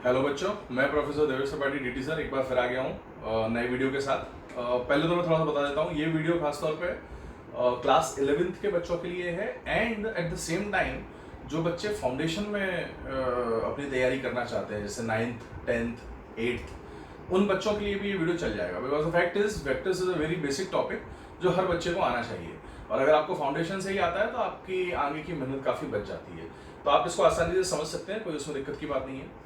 Hello बच्चों, मैं professor Devesh Tripathi DT sir एक बार फिर आ गया हूँ नए वीडियो के साथ। पहले तो मैं थोड़ा सा बता देता हूँ, ये वीडियो खासतौर पे क्लास 11th के बच्चों के लिए है and at the same time जो बच्चे फाउंडेशन में अपनी तैयारी करना चाहते हैं, जैसे 9th 10th 8th, उन बच्चों के लिए भी ये वीडियो चल जाएगा। Because the fact is vectors is a very basic topic जो हर बच्चे को आना चाहिए, और अगर आपको फाउंडेशन से ही आता है तो आपकी आगे की मेहनत काफ़ी बच जाती है। तो आप इसको आसानी से समझ सकते हैं, कोई उसमें दिक्कत की बात नहीं है।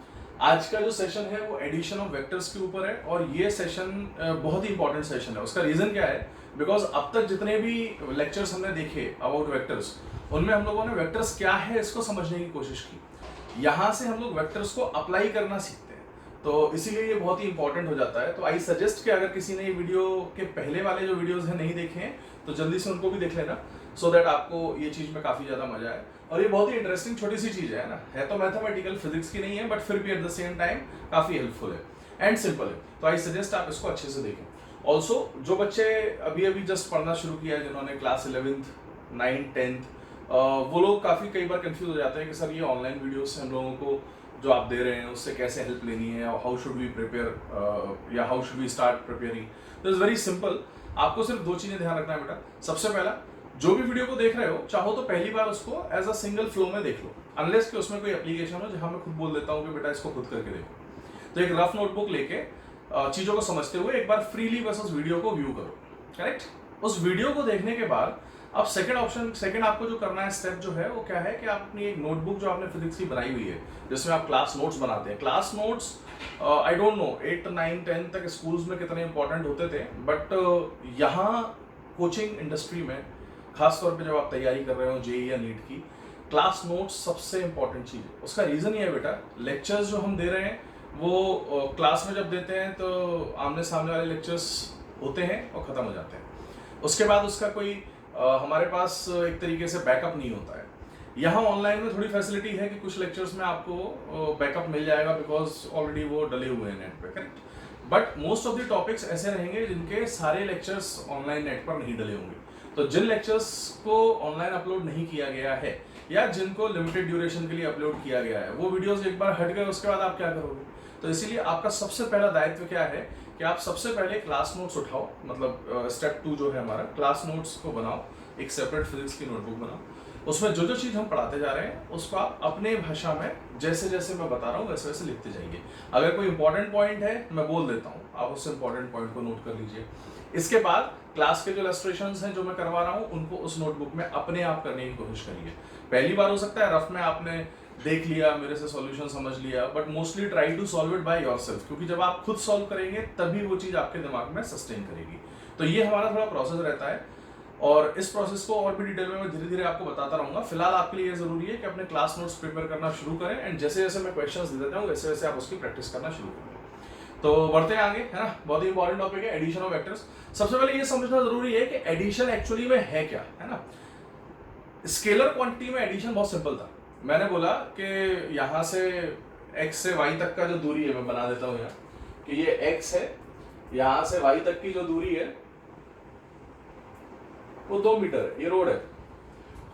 आज का जो सेशन है वो एडिशन ऑफ वेक्टर्स के ऊपर है, और ये सेशन बहुत ही इंपॉर्टेंट सेशन है। उसका रीजन क्या है? बिकॉज अब तक जितने भी लेक्चर्स हमने देखे अबाउट वेक्टर्स, उनमें हम लोगों ने वेक्टर्स क्या है इसको समझने की कोशिश की। यहाँ से हम लोग वेक्टर्स को अप्लाई करना सीखते हैं, तो इसीलिए ये बहुत ही इंपॉर्टेंट हो जाता है। तो आई सजेस्ट कि अगर किसी ने ये वीडियो के पहले वाले जो वीडियोज हैं नहीं देखे हैं तो जल्दी से उनको भी देख लेना, सो दैट आपको ये चीज़ में काफ़ी ज़्यादा मजा आए। और ये बहुत ही इंटरेस्टिंग छोटी सी चीज़ है ना, है तो मैथमेटिकल फिजिक्स की नहीं है, बट फिर भी एट द सेम टाइम काफ़ी हेल्पफुल है एंड सिंपल है। तो आई सजेस्ट आप इसको अच्छे से देखें। ऑल्सो जो बच्चे अभी अभी जस्ट पढ़ना शुरू किया है, जिन्होंने क्लास 11th 9th 10th, वो लोग काफ़ी कई बार कंफ्यूज हो जाते हैं कि सर ये ऑनलाइन वीडियोस से हम लोगों को जो आप दे रहे हैं उससे कैसे हेल्प लेनी है, और हाउ शुड वी प्रिपेयर या how should we start preparing. तो इट्स वेरी सिंपल। आपको सिर्फ दो चीज़ें ध्यान रखना है बेटा। सबसे पहला, जो भी वीडियो को देख रहे हो चाहो तो पहली बार उसको एज अ सिंगल फ्लो में देख लो, अनलेस कि उसमें कोई एप्लीकेशन हो जहां मैं खुद बोल देता हूँ कि बेटा इसको खुद करके देखो। तो एक रफ नोटबुक लेके चीज़ों को समझते हुए एक बार फ्रीली बस उस वीडियो को व्यू करो। करेक्ट। उस वीडियो को देखने के बाद अब सेकंड आपको जो करना है स्टेप जो है वो क्या है कि आप अपनी एक नोटबुक जो आपने फिजिक्स की बनाई हुई है, जिसमें आप क्लास नोट्स बनाते हैं। Class notes I don't know 8 9 10 तक स्कूल्स में कितने इंपॉर्टेंट होते थे, बट यहाँ कोचिंग इंडस्ट्री में खासतौर पे जब आप तैयारी कर रहे हो जेईई या नीट की, क्लास नोट्स सबसे इंपॉर्टेंट चीज़ है। उसका रीज़न ये है बेटा, लेक्चर्स जो हम दे रहे हैं वो क्लास में जब देते हैं तो आमने सामने वाले लेक्चर्स होते हैं और ख़त्म हो जाते हैं। उसके बाद उसका कोई हमारे पास एक तरीके से बैकअप नहीं होता है। यहाँ ऑनलाइन में थोड़ी फैसिलिटी है कि कुछ लेक्चर्स में आपको बैकअप मिल जाएगा, बिकॉज ऑलरेडी वो डले हुए हैं नेट पे। Correct. But most of the topics ऐसे रहेंगे जिनके सारे लेक्चर्स ऑनलाइन नेट पर नहीं डले होंगे। तो जिन लेक्चर्स को ऑनलाइन अपलोड नहीं किया गया है या जिनको लिमिटेड ड्यूरेशन के लिए अपलोड किया गया है, वो वीडियोस एक बार हट गए उसके बाद आप क्या करोगे? तो इसीलिए आपका सबसे पहला दायित्व क्या है कि आप सबसे पहले क्लास नोट्स उठाओ, मतलब स्टेप 2 जो है हमारा, क्लास नोट्स को बनाओ, एक सेपरेट फिजिक्स की नोटबुक बनाओ। उसमें जो जो चीज़ हम पढ़ाते जा रहे हैं उसको आप अपने भाषा में जैसे जैसे मैं बता रहा हूँ वैसे वैसे लिखते जाइए। अगर कोई इंपॉर्टेंट पॉइंट है मैं बोल देता हूँ, आप उस इंपॉर्टेंट पॉइंट को नोट कर लीजिए। इसके बाद क्लास के जो इलस्ट्रेशंस हैं जो मैं करवा रहा हूँ उनको उस नोटबुक में अपने आप करने की कोशिश करिए। पहली बार हो सकता है रफ में आपने देख लिया, मेरे से सॉल्यूशन समझ लिया, but mostly try to solve it by yourself, क्योंकि जब आप खुद सॉल्व करेंगे तभी वो चीज़ आपके दिमाग में सस्टेन करेगी। तो ये हमारा थोड़ा प्रोसेस रहता है, और इस प्रोसेस को और भी डिटेल में मैं धीरे धीरे आपको बताता रहूंगा। फिलहाल आपके लिए जरूरी है कि अपने क्लास नोट्स प्रिपेयर करना शुरू करें, एंड जैसे जैसे मैं क्वेश्चंस दे देता हूँ वैसे वैसे आप उसकी प्रैक्टिस करना शुरू करें। तो बढ़ते हैं आगे, है ना। बहुत ही इंपॉर्टेंट टॉपिक है एडिशन ऑफ वेक्टर्स। सबसे पहले ये समझना जरूरी है कि एडिशन एक्चुअली में है क्या, है ना। स्केलर क्वांटिटी में एडिशन बहुत सिंपल था। मैंने बोला कि यहाँ से x से y तक का जो दूरी है, मैं बना देता हूँ यहाँ कि ये x है, यहाँ से y तक की जो दूरी है वो 2 मीटर है, ये रोड है,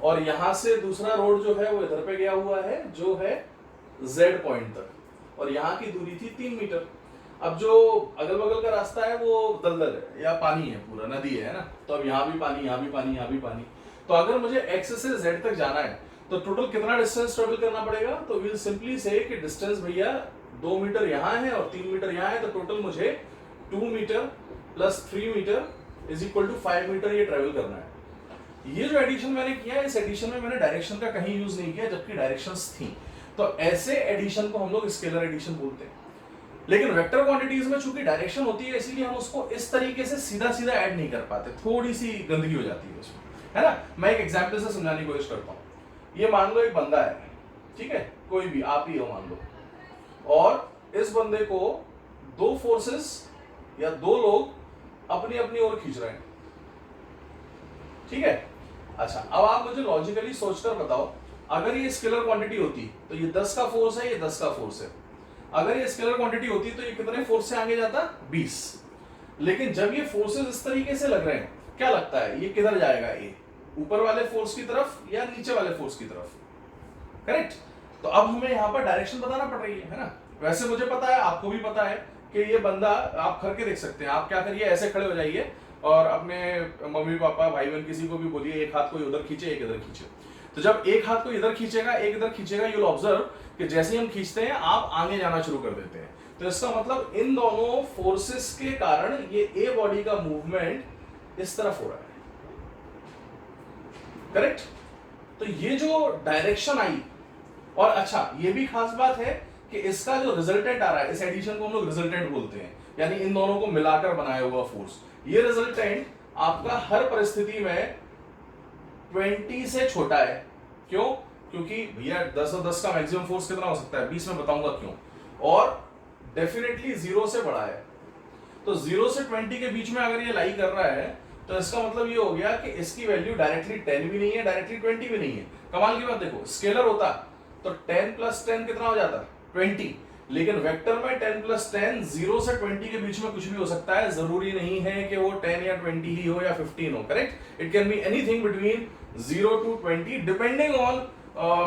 और यहाँ से दूसरा रोड जो है वो इधर पे गया हुआ है जो है z पॉइंट तक, और यहाँ की दूरी थी 3 मीटर। अब जो अगल बगल का रास्ता है वो दलदल है या पानी है, पूरा नदी है ना, तो अब यहाँ भी पानी, यहाँ भी पानी, यहाँ भी पानी। तो अगर मुझे x से z तक जाना है तो टोटल कितना डिस्टेंस ट्रेवल करना पड़ेगा? तो वील सिंपली से कि डिस्टेंस भैया 2 मीटर यहाँ है और 3 मीटर यहाँ है, तो टोटल मुझे 2 meter plus 3 meter is equal to 5 meter ये ट्रेवल करना है। ये जो एडिशन मैंने किया, इस एडिशन में मैंने डायरेक्शन का कहीं यूज नहीं किया, जबकि डायरेक्शंस थी। तो ऐसे एडिशन को हम लोग स्केलर एडिशन बोलते हैं। लेकिन वेक्टर क्वांटिटीज में चूंकि डायरेक्शन होती है, इसीलिए हम उसको इस तरीके से सीधा सीधा ऐड नहीं कर पाते, थोड़ी सी गंदगी हो जाती है उसमें, है ना। मैं एक एग्जाम्पल से समझाने की कोशिश करता हूँ। ये मान लो एक बंदा है, ठीक है, कोई भी, आप ही हो मान लो, और इस बंदे को दो फोर्सेस या दो लोग अपनी अपनी ओर खींच रहे हैं, ठीक है। अच्छा, अब आप मुझे लॉजिकली सोचकर बताओ, अगर ये स्केलर क्वांटिटी होती तो ये 10 का फोर्स है, ये 10 का फोर्स है। अगर ये स्केलर क्वांटिटी होती तो ये कितने फोर्स से आगे जाता? 20। लेकिन जब ये फोर्सेस इस तरीके से लग रहे हैं, क्या लगता है ये किधर जाएगा? ये ऊपर वाले फोर्स की तरफ या नीचे वाले फोर्स की तरफ? करेक्ट। तो अब हमें यहाँ पर डायरेक्शन बताना पड़ रही है ना। वैसे मुझे पता है, आपको भी पता है कि ये बंदा, आप करके देख सकते हैं। आप क्या करिए, ऐसे खड़े हो जाइए और अपने मम्मी पापा भाई बहन किसी को भी बोलिए एक हाथ को इधर खींचे एक इधर खींचे। तो जब एक हाथ को इधर खींचेगा एक इधर खींचेगा, यू विल ऑब्जर्व कि जैसे ही हम खींचते हैं आप आगे जाना शुरू कर देते हैं। तो इसका मतलब इन दोनों फोर्सेस के कारण ये ए बॉडी का मूवमेंट इस तरफ हो रहा है, करेक्ट। तो ये जो डायरेक्शन आई, और अच्छा ये भी खास बात है कि इसका जो रिजल्टेंट आ रहा है, इस एडिशन को हम लोग रिजल्टेंट बोलते हैं, यानी इन दोनों को मिलाकर बनाया हुआ फोर्स। ये रिजल्टेंट आपका हर परिस्थिति में 20 से छोटा है। क्यों? क्योंकि भैया 10 और 10 का मैक्सिमम फोर्स कितना हो सकता है, 20 में बताऊंगा क्यों। और डेफिनेटली 0 से बड़ा है। तो 0 से 20 के बीच में अगर ये लाई कर रहा है तो इसका मतलब ये हो गया कि इसकी वैल्यू डायरेक्टली 10 भी नहीं है, डायरेक्टली 20 भी नहीं है। कमाल की बात देखो, स्केलर होता तो 10 + 10 कितना हो जाता, 20। लेकिन वेक्टर में 10 + 10 0 से 20 के बीच में कुछ भी हो सकता है। जरूरी नहीं है कि वो 10 या 20 ही हो या 15 हो, correct. It can be anything between 0 to 20 depending on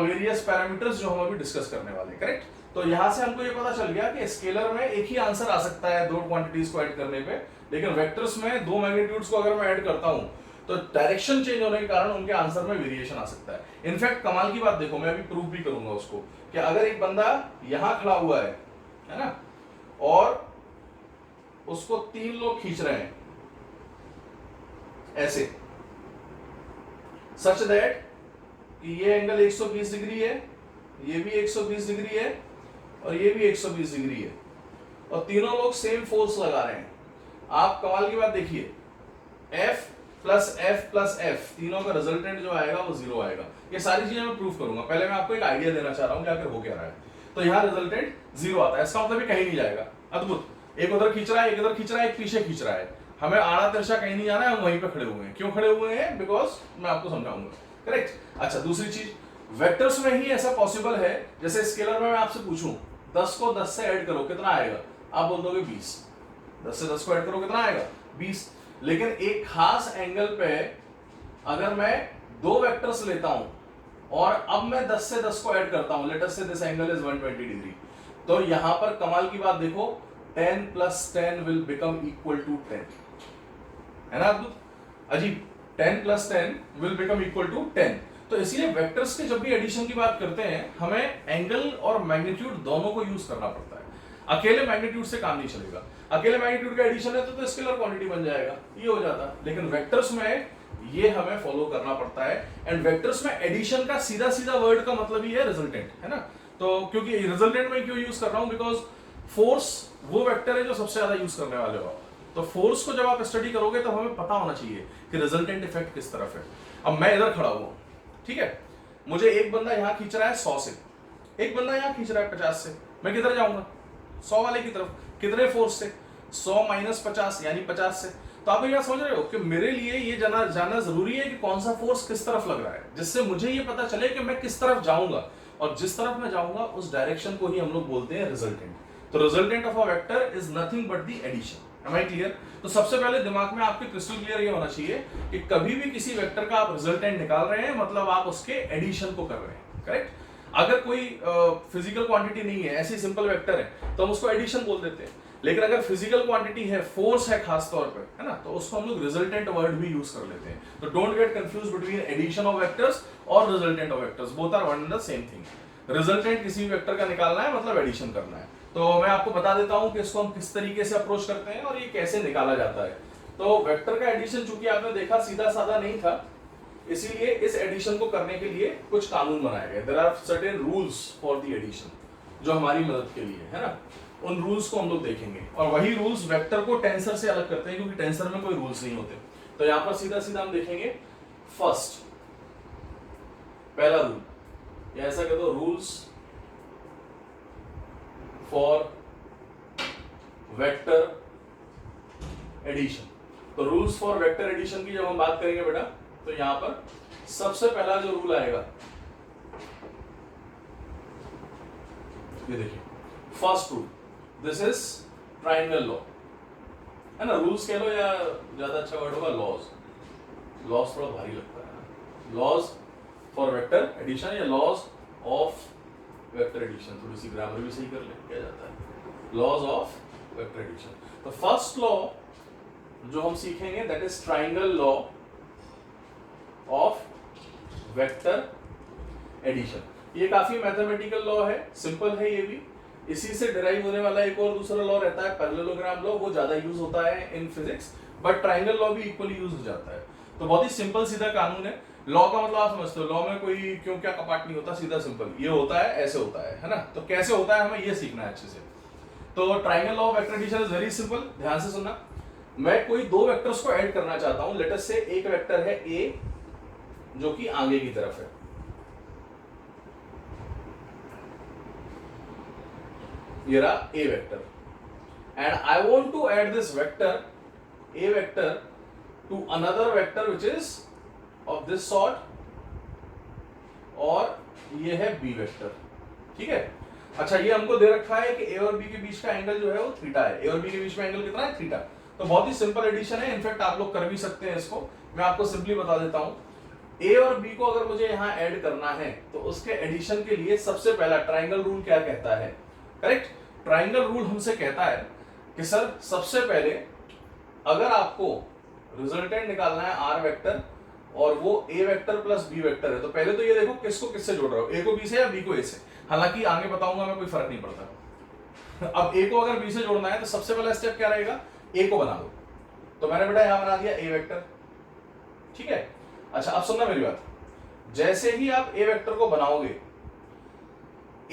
various parameters जो हम अभी डिस्कस करने वाले, करेक्ट। तो यहां से हमको ये पता चल गया कि स्केलर में एक ही आंसर आ सकता है दो क्वांटिटीज को ऐड करने पे, लेकिन वेक्टर्स में दो मैग्नीट्यूड्स को अगर मैं ऐड करता हूं तो डायरेक्शन चेंज होने के कारण उनके आंसर में वेरिएशन आ सकता है। इनफैक्ट कमाल की बात देखो, मैं अभी प्रूव भी करूंगा उसको, कि अगर एक बंदा यहां खड़ा हुआ है ना, और उसको 3 लोग खींच रहे हैं ऐसे, सच दैट कि ये एंगल 120 डिग्री है, ये भी 120 डिग्री है और ये भी 120 डिग्री है, और तीनों लोग सेम फोर्स लगा रहे हैं। आप कमाल की बात देखिए, F + F + F तीनों का रिजल्टेंट जो आएगा वो 0 आएगा। ये सारी चीजें मैं प्रूव करूंगा, पहले मैं आपको एक आइडिया देना चाह रहा हूं कि आखिर हो क्या रहा है। तो यहाँ रिजल्टेंट 0 आता है, इसका मतलब ये कहीं नहीं जाएगा। अद्भुत, एक उधर खींच रहा है, एक इधर खींच रहा है, एक पीछे खींच रहा है, हमें आड़ा तिरछा कहीं नहीं जाना है, हम वहीं पे खड़े हुए हैं। क्यों खड़े हुए हैं? बिकॉज मैं आपको समझाऊंगा, करेक्ट। अच्छा, दूसरी चीज, वेक्टर्स में ही ऐसा पॉसिबल है, जैसे स्केलर में मैं आपसे पूछूं 10 को 10 से ऐड करो कितना आएगा, आप बोल दोगे 20। 10 से 10 को ऐड करो कितना आएगा, 20। लेकिन एक खास एंगल पे अगर मैं दो वेक्टर्स लेता हूं और अब मैं 10 से 10 को ऐड करता हूं, लेट अस से दिस एंगल इज 120 डिग्री, तो यहां पर कमाल की बात देखो, 10 + 10 विल बिकम इक्वल टू 10, है ना अद्भुत, अजीब। 10 + 10 विल बिकम इक्वल टू 10। तो इसीलिए वेक्टर्स के जब भी एडिशन की बात करते हैं, हमें एंगल और मैग्नीट्यूड दोनों को यूज करना पड़ता है। अकेले मैग्नीट्यूड से काम नहीं चलेगा। अकेले मैग्नीट्यूड का एडिशन है तो स्केलर क्वांटिटी बन जाएगा, ये हो जाता। लेकिन वेक्टर्स में ये हमें फॉलो करना पड़ता है। एंड वेक्टर्स में एडिशन का सीधा सीधा वर्ड का मतलब ही है रिजल्टेंट, है ना। तो क्योंकि रिजल्टेंट में क्यों यूज कर रहा हूं, बिकॉज फोर्स वो वेक्टर है जो सबसे ज्यादा यूज करने वाले हो। तो फोर्स को जब आप स्टडी करोगे तो हमें पता होना चाहिए कि रिजल्टेंट इफेक्ट किस तरफ है। अब मैं इधर खड़ा हुआ, ठीक है, मुझे एक बंदा यहां खींच रहा है 100 से, एक बंदा यहां खींच रहा है 50 से, मैं किधर जाऊंगा, 100 वाले की तरफ। कितने फोर्स से, 100 - 50 यानी 50 से। तो आप ये समझ रहे हो कि मेरे लिए ये जानना जरूरी है कि कौन सा फोर्स किस तरफ लग रहा है, जिससे मुझे ये पता चले कि मैं किस तरफ जाऊंगा, और जिस तरफ मैं जाऊंगा उस डायरेक्शन को ही हम लोग बोलते हैं रिजल्टेंट। तो resultant of a vector is nothing but the addition. Am I clear? तो सबसे पहले दिमाग में आपके क्रिस्टल क्लियर ये होना चाहिए कि कभी भी किसी वेक्टर का आप रिजल्टेंट निकाल रहे हैं, मतलब आप उसके एडिशन को कर रहे हैं, करेक्ट। अगर कोई फिजिकल क्वांटिटी नहीं है, ऐसी सिंपल वेक्टर है, तो हम उसको एडिशन बोल देते हैं। लेकिन अगर फिजिकल क्वांटिटी है, फोर्स है खास तौर पर, है ना, तो उसको हम लोग रिजल्टेंट वर्ड भी यूज कर लेते हैं। तो don't get confuse between addition of vectors और resultant of vectors, both are one and the same thing. Resultant किसी भी वेक्टर का निकालना है, मतलब एडिशन करना है। तो मैं आपको बता देता हूं कि इसको हम किस तरीके से अप्रोच करते हैं और ये कैसे निकाला जाता है। तो वेक्टर का एडिशन चूंकि आपने देखा सीधा साधा नहीं था, इसीलिए इस एडिशन को करने के लिए कुछ कानून बनाए गए। There are certain rules for the addition जो हमारी मदद के लिए है ना। उन रूल्स को हम लोग देखेंगे, और वही रूल्स वेक्टर को टेंसर से अलग करते हैं, क्योंकि टेंसर में कोई रूल्स नहीं होते। तो यहां पर सीधा सीधा हम देखेंगे, फर्स्ट पहला रूल, या ऐसा कह दो रूल्स फॉर वेक्टर एडिशन। तो रूल्स फॉर वेक्टर एडिशन की जब हम बात करेंगे बेटा, तो यहां पर सबसे पहला जो रूल आएगा, ये देखिए, first rule, this is triangle law, है ना। रूल्स कह लो या ज्यादा अच्छा वर्ड होगा लॉज। लॉज थोड़ा भारी लगता है, लॉज फॉर वेक्टर एडिशन या लॉज ऑफ वेक्टर एडिशन, थोड़ी सी ग्रामर भी सही कर ले, क्या जाता है, लॉज ऑफ वेक्टर एडिशन। तो फर्स्ट लॉ जो हम सीखेंगे that is triangle law of vector addition. ये काफी मैथमेटिकल लॉ है, सिंपल है ये भी। इसी से डिराइव होने वाला एक और दूसरा लॉ रहता है पैरेललोग्राम लॉ, वो ज्यादा यूज होता है in physics, but triangle law भी इक्वली यूज हो जाता है। तो बहुत ही सिंपल सीधा कानून है। लॉ का मतलब आप समझते हो, लॉ में कोई क्यों क्या कपाट नहीं होता, सीधा सिंपल ये होता है, ऐसे होता है ना। तो कैसे होता है हमें ये सीखना है अच्छे से। तो triangle law of vector addition is very simple, ध्यान से सुनना। मैं कोई दो वेक्टर्स को ऐड करना चाहता हूं। लेट अस से एक वेक्टर है ए जो कि आगे की तरफ है, ये रहा A vector, and I want to add this vector A vector to another vector which is of this sort, और ये है बी वेक्टर, ठीक है। अच्छा, ये हमको दे रखा है कि ए और बी के बीच का एंगल जो है वो थीटा है। ए और बी के बीच में एंगल कितना है, थीटा। तो बहुत ही सिंपल एडिशन है, इनफैक्ट आप लोग कर भी सकते हैं इसको। मैं आपको सिंपली बता देता हूं। ए और बी को अगर मुझे यहां ऐड करना है तो उसके एडिशन के लिए सबसे पहला ट्राइंगल रूल क्या कहता है, करेक्ट। ट्राइंगल रूल हमसे कहता है कि सर सबसे पहले अगर आपको रिजल्टेंट निकालना है आर वेक्टर और वो ए वेक्टर प्लस बी वेक्टर है, तो पहले तो ये देखो किसको किससे जोड़ रहा हो, ए को बी से या बी को ए से। हालांकि आगे बताऊंगा मैं, कोई फर्क नहीं पड़ता। अब ए को अगर बी से जोड़ना है तो सबसे पहला स्टेप क्या रहेगा, ए को बना दो। तो मैंने बेटा यहां बना दिया ए वेक्टर, ठीक है। अच्छा अब सुनना मेरी बात, जैसे ही आप ए वेक्टर को बनाओगे,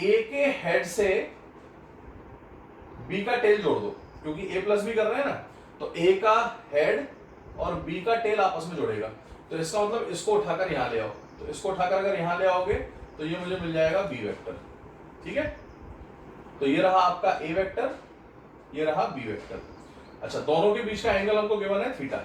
ए के हेड से बी का टेल जोड़ दो, क्योंकि ए प्लस बी कर रहे हैं ना। तो ए का हेड और बी का टेल आपस में जुड़ेगा। तो इसका मतलब इसको उठाकर यहां ले आओ। तो इसको उठाकर अगर यहां ले आओगे तो ये मुझे मिल जाएगा बी वेक्टर, ठीक है। तो ये रहा आपका ए वेक्टर, ये रहा बी वेक्टर। अच्छा, दोनों के बीच का एंगल हमको गिवन है थीटा।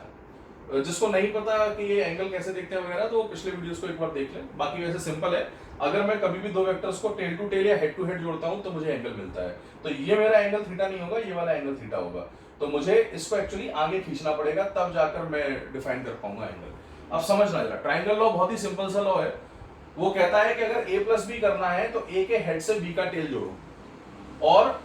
जिसको नहीं पता कि ये एंगल कैसे देखते हैं वगैरह, तो पिछले वीडियोस को एक बार देख लें। बाकी वैसे सिंपल है, अगर मैं कभी भी दो वेक्टर्स को टेल टू टेल या हेड टू हेड जोड़ता हूं तो मुझे एंगल मिलता है। तो ये मेरा एंगल थीटा नहीं होगा, ये वाला एंगल थीटा होगा। तो मुझे इसको एक्चुअली आगे खींचना पड़ेगा, तब जाकर मैं डिफाइन कर पाऊंगा एंगल। अब समझना जरा, ट्राइंगल लॉ बहुत ही सिंपल सा लॉ है। वो कहता है कि अगर ए प्लस बी करना है तो ए के हेड से बी का टेल जोड़ो, और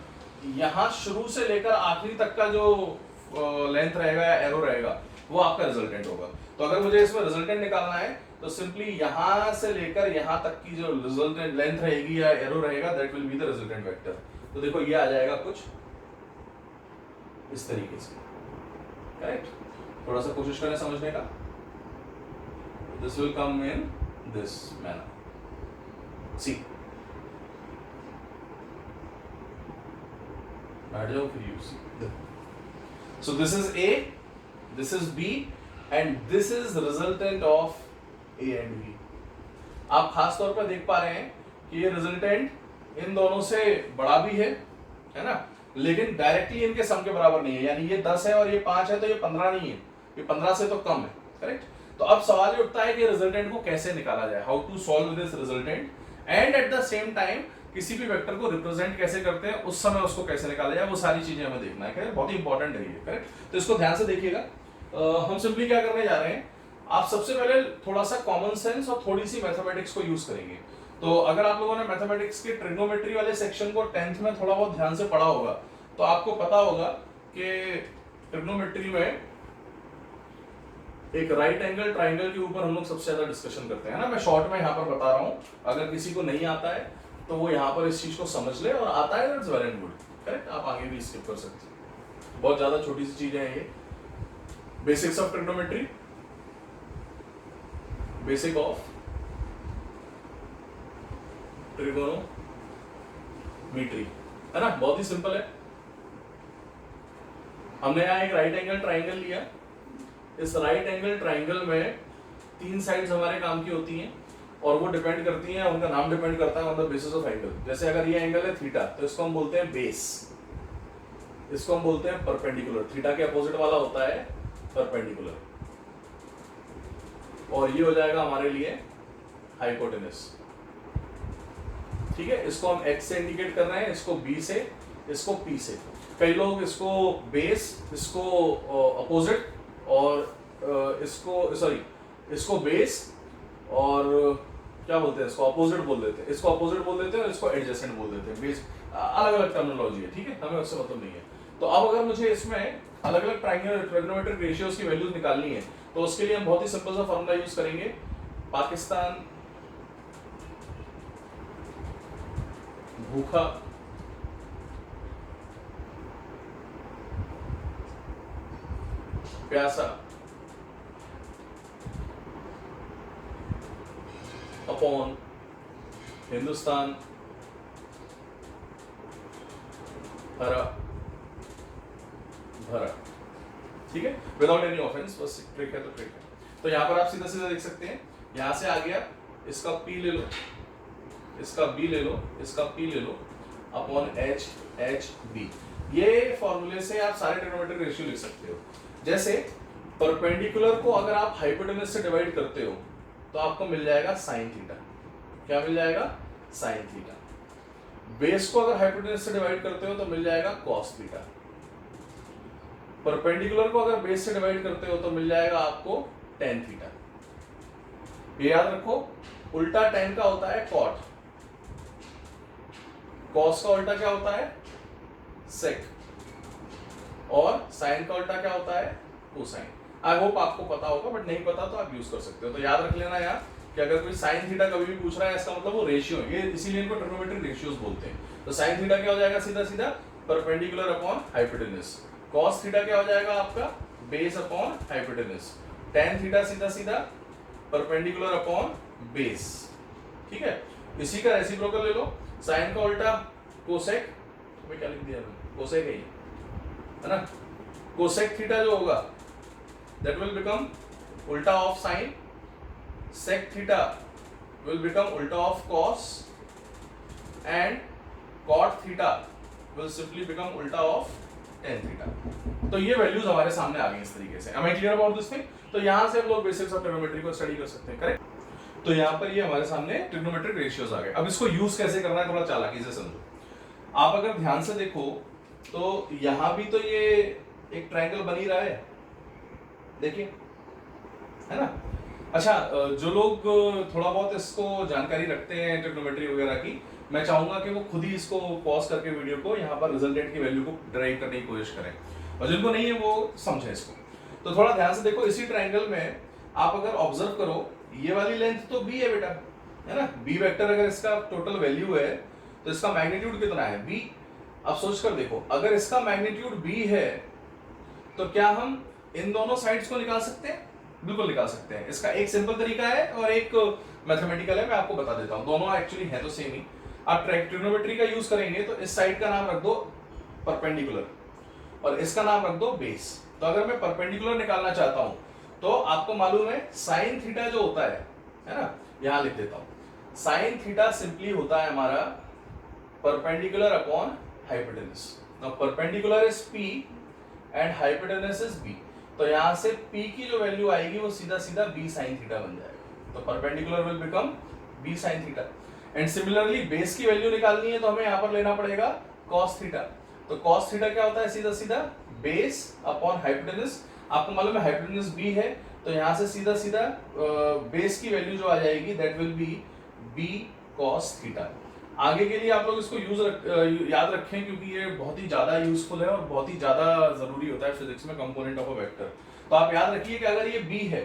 यहां शुरू से लेकर आखिरी तक का जो लेंथ रहेगा या एरो रहेगा वो आपका रिजल्टेंट होगा। तो अगर मुझे इसमें रिजल्टेंट निकालना है तो सिंपली यहां से लेकर यहां तक की जो रिजल्टेंट लेंथ रहेगी या एरो रहेगा, that will be the resultant vector. तो देखो ये आ जाएगा कुछ इस तरीके से, करेक्ट। थोड़ा सा कोशिश करें समझने का। This will come in this manner, see. बैठ जाओ फिर use. So this is A, this is B and this is resultant of A and B। आप खास तौर पर देख पा रहे हैं कि ये रिजल्टेंट इन दोनों से बड़ा भी है ना, लेकिन डायरेक्टली इनके सम के बराबर नहीं है। यानी ये 10 है और ये 5 है तो ये 15 नहीं है, ये 15 से तो कम है, करेक्ट। तो अब सवाल ये उठता है कि रिजल्टेंट को कैसे निकाला जाए, how to solve this resultant, and at the same time किसी भी वेक्टर को रिप्रेजेंट कैसे करते हैं, उस समय उसको कैसे निकाला जाए, वो सारी चीजें हमें देखना है। बहुत ही इंपॉर्टेंट है ये, करेक्ट। तो इसको ध्यान से देखिएगा। हम सिंपली क्या करने जा रहे हैं, आप सबसे पहले थोड़ा सा कॉमन सेंस और थोड़ी सी मैथमेटिक्स को यूज करेंगे। तो अगर आप लोगों ने मैथमेटिक्स के ट्रिग्नोमेट्री वाले सेक्शन को 10th में थोड़ा बहुत ध्यान से पढ़ा होगा तो आपको पता होगा कि ट्रिग्नोमेट्री में एक राइट एंगल ट्राइंगल के ऊपर हम लोग सबसे ज्यादा डिस्कशन करते हैं ना। मैं शॉर्ट में यहाँ पर बता रहा हूँ, अगर किसी को नहीं आता है तो वो यहाँ पर इस चीज को समझ ले, और आता है that's well and good, correct. आप आगे भी स्किप कर सकते हैं, बहुत ज्यादा छोटी सी चीजें हैं ये। Basics of trigonometry, basic of trigonometry, है ना, बहुत ही सिंपल है। हमने यहाँ एक राइट एंगल ट्राइंगल लिया। इस राइट एंगल ट्राइंगल में 3 साइड्स हमारे काम की होती हैं और वो डिपेंड करती हैं, उनका नाम डिपेंड करता है on the basis of angle. जैसे अगर ये एंगल है थीटा तो इसको हम बोलते हैं बेस, इसको हम बोलते हैं परपेंडिकुलर। थीटा के अपोजिट वाला होता है परपेंडिकुलर, और ये हो जाएगा हमारे लिए हाइपोटेनस, ठीक है। इसको हम x से इंडिकेट कर रहे हैं, इसको b से, इसको p से। कई लोग इसको बेस, इसको अपोजिट, और इसको सॉरी इसको बेस और क्या बोलते हैं इसको, अपोजिट बोल देते हैं, इसको अपोजिट बोल देते हैं और इसको एडजेसेंट बोल देते हैं। बेस अलग अलग टर्मिनोलॉजी है, ठीक है, हमें उससे मतलब नहीं है। तो अब अगर मुझे इसमें अलग अलग ट्रायगोनोमेट्रिक रेशियोज की वैल्यूज निकालनी है तो उसके लिए हम बहुत ही सिंपल सा फॉर्मूला यूज करेंगे। पाकिस्तान भूखा प्यासा अपॉन हिंदुस्तान हरा भरा, ठीक है, विदाउट एनी ऑफेंस, बस ट्रिक है तो ट्रिक है। तो यहां पर आप सीधा सीधा देख सकते हैं, यहां से आ गया, इसका P ले लो, इसका B ले लो, इसका P ले लो अपॉन H B। ये फॉर्मूले से आप सारे ट्रिग्नोमेट्रिक रेशियो लिख सकते हो। जैसे परपेंडिकुलर को अगर आप हाइपोटेनस से डिवाइड करते हो तो आपको मिल जाएगा साइन थीटा। क्या मिल जाएगा? Sine theta. बेस को अगर हाइपोटेनस से डिवाइड करते हो तो मिल जाएगा कॉस थीटा। परपेंडिकुलर को अगर बेस से डिवाइड करते हो तो मिल जाएगा आपको टेन थीटा। ये याद रखो, उल्टा टेन का होता है कॉट, कॉस का उल्टा क्या होता है? सेक, और साइन का उल्टा क्या होता है? कोसाइन। आई होप आपको पता होगा, बट नहीं पता तो आप यूज कर सकते हो। तो याद रख लेना यार कि अगर कोई साइन थीटा कभी भी पूछ रहा है, इसका मतलब वो रेशियो है, ये इसीलिए इनको ट्रिग्नोमेट्रिक रेशियोज बोलते हैं। तो साइन थीटा क्या हो जाएगा? सीधा सीधा perpendicular upon hypotenuse. Cos theta क्या हो जाएगा आपका? Base upon hypotenuse. Tan theta सीधा सीधा परपेंडिकुलर अपॉन बेस, ठीक है। इसी का रेसिप्रोकल ले लो, साइन का उल्टा कोसेक, मैं क्या लिख दिया मैंने? कोसेक है ना। कोसेक थीटा जो होगा that will become उल्टा of sine, sec theta will become उल्टा of cos, and cot theta will simply become उल्टा ऑफ tan theta। तो ये वैल्यूज हमारे सामने आ गई इस तरीके से। Am I clear about this thing? तो यहाँ से हम लोग बेसिक्स ऑफ ट्रिग्नोमेट्री को स्टडी कर सकते हैं, करेक्ट। तो यहाँ पर ये हमारे सामने ट्रिग्नोमेट्रिक रेशियोज आ गए। अब इसको यूज कैसे करना है थोड़ा चालाकी से समझो। आप अगर ध्यान से देखो तो यहाँ भी तो ये एक ट्रायंगल बन ही रहा है, देखिए, है ना। अच्छा, जो लोग थोड़ा बहुत इसको जानकारी रखते हैं ट्रिग्नोमेट्री वगैरह की, मैं चाहूंगा कि वो खुद ही इसको पॉज करके वीडियो को यहाँ पर रिजल्टेंट की वैल्यू को ड्राइव करने की कोशिश करें, और जिनको नहीं है वो समझे इसको। तो थोड़ा ध्यान से देखो, इसी ट्रायंगल में आप अगर ऑब्जर्व करो, ये वाली लेंथ तो b है बेटा, है ना। b वेक्टर अगर इसका टोटल वैल्यू है तो इसका मैग्नीट्यूड कितना है? b। अब सोच कर देखो, अगर इसका मैग्नीट्यूड b है तो क्या हम इन दोनों साइड्स को निकाल सकते हैं? बिल्कुल निकाल सकते हैं। इसका एक सिंपल तरीका है और एक मैथमेटिकल है, मैं आपको बता देता हूं। दोनों एक्चुअली है तो सेम ही। आप ट्रिग्नोमेट्री का यूज करेंगे तो इस साइड का नाम रख दो परपेंडिकुलर और इसका नाम रख दो बेस। तो अगर मैं परपेंडिकुलर निकालना चाहता हूं तो आपको मालूम है साइन थीटा जो होता है ना, यहां लिख देता हूं। साइन थीटा सिंपली होता है हमारा perpendicular upon hypotenuse. Now perpendicular is p and hypotenuse is b। तो यहां से p की जो वैल्यू आएगी वो सीधा सीधा b sin थीटा बन जाएगा। तो perpendicular will become b sin theta. And similarly base की वैल्यू निकालनी है तो हमें यहां पर लेना पड़ेगा cos थीटा। तो cos थीटा क्या होता है? सीधा सीधा बेस अपॉन हाइपोटेनस। आपको मालूम है हाइपोटेनस b है, तो यहां से सीधा सीधा बेस की वैल्यू जो आ जाएगी that will B b cos theta. आगे के लिए आप लोग इसको याद रखें क्योंकि ये बहुत ही ज्यादा यूजफुल है और बहुत ही ज्यादा जरूरी होता है फिजिक्स में, कंपोनेंट ऑफ अ वेक्टर। तो आप याद रखिए कि अगर ये b है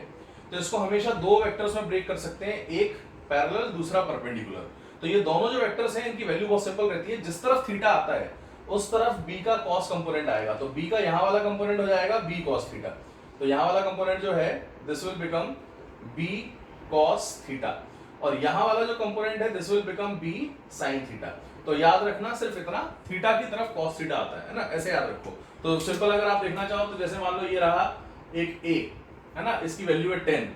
तो इसको हमेशा दो वेक्टर्स में ब्रेक कर सकते हैं, एक पैरेलल दूसरा परपेंडिकुलर। तो ये दोनों जो वेक्टर्स हैं इनकी वैल्यू बहुत सिंपल रहती है, जिस तरफ थीटा आता है उस तरफ b का cos कंपोनेंट आएगा। तो b का यहाँ वाला कंपोनेंट हो जाएगा b cos थीटा। तो यहाँ वाला कंपोनेंट जो है this will become b cos theta, और यहाँ वाला जो कंपोनेंट है this will become b sin theta. तो याद रखना सिर्फ इतना, थीटा की तरफ cos थीटा आता है ना, ऐसे याद रखो। तो सिंपल अगर आप देखना चाहो तो जैसे मान लो ये रहा एक a, है ना, इसकी वैल्यू है 10,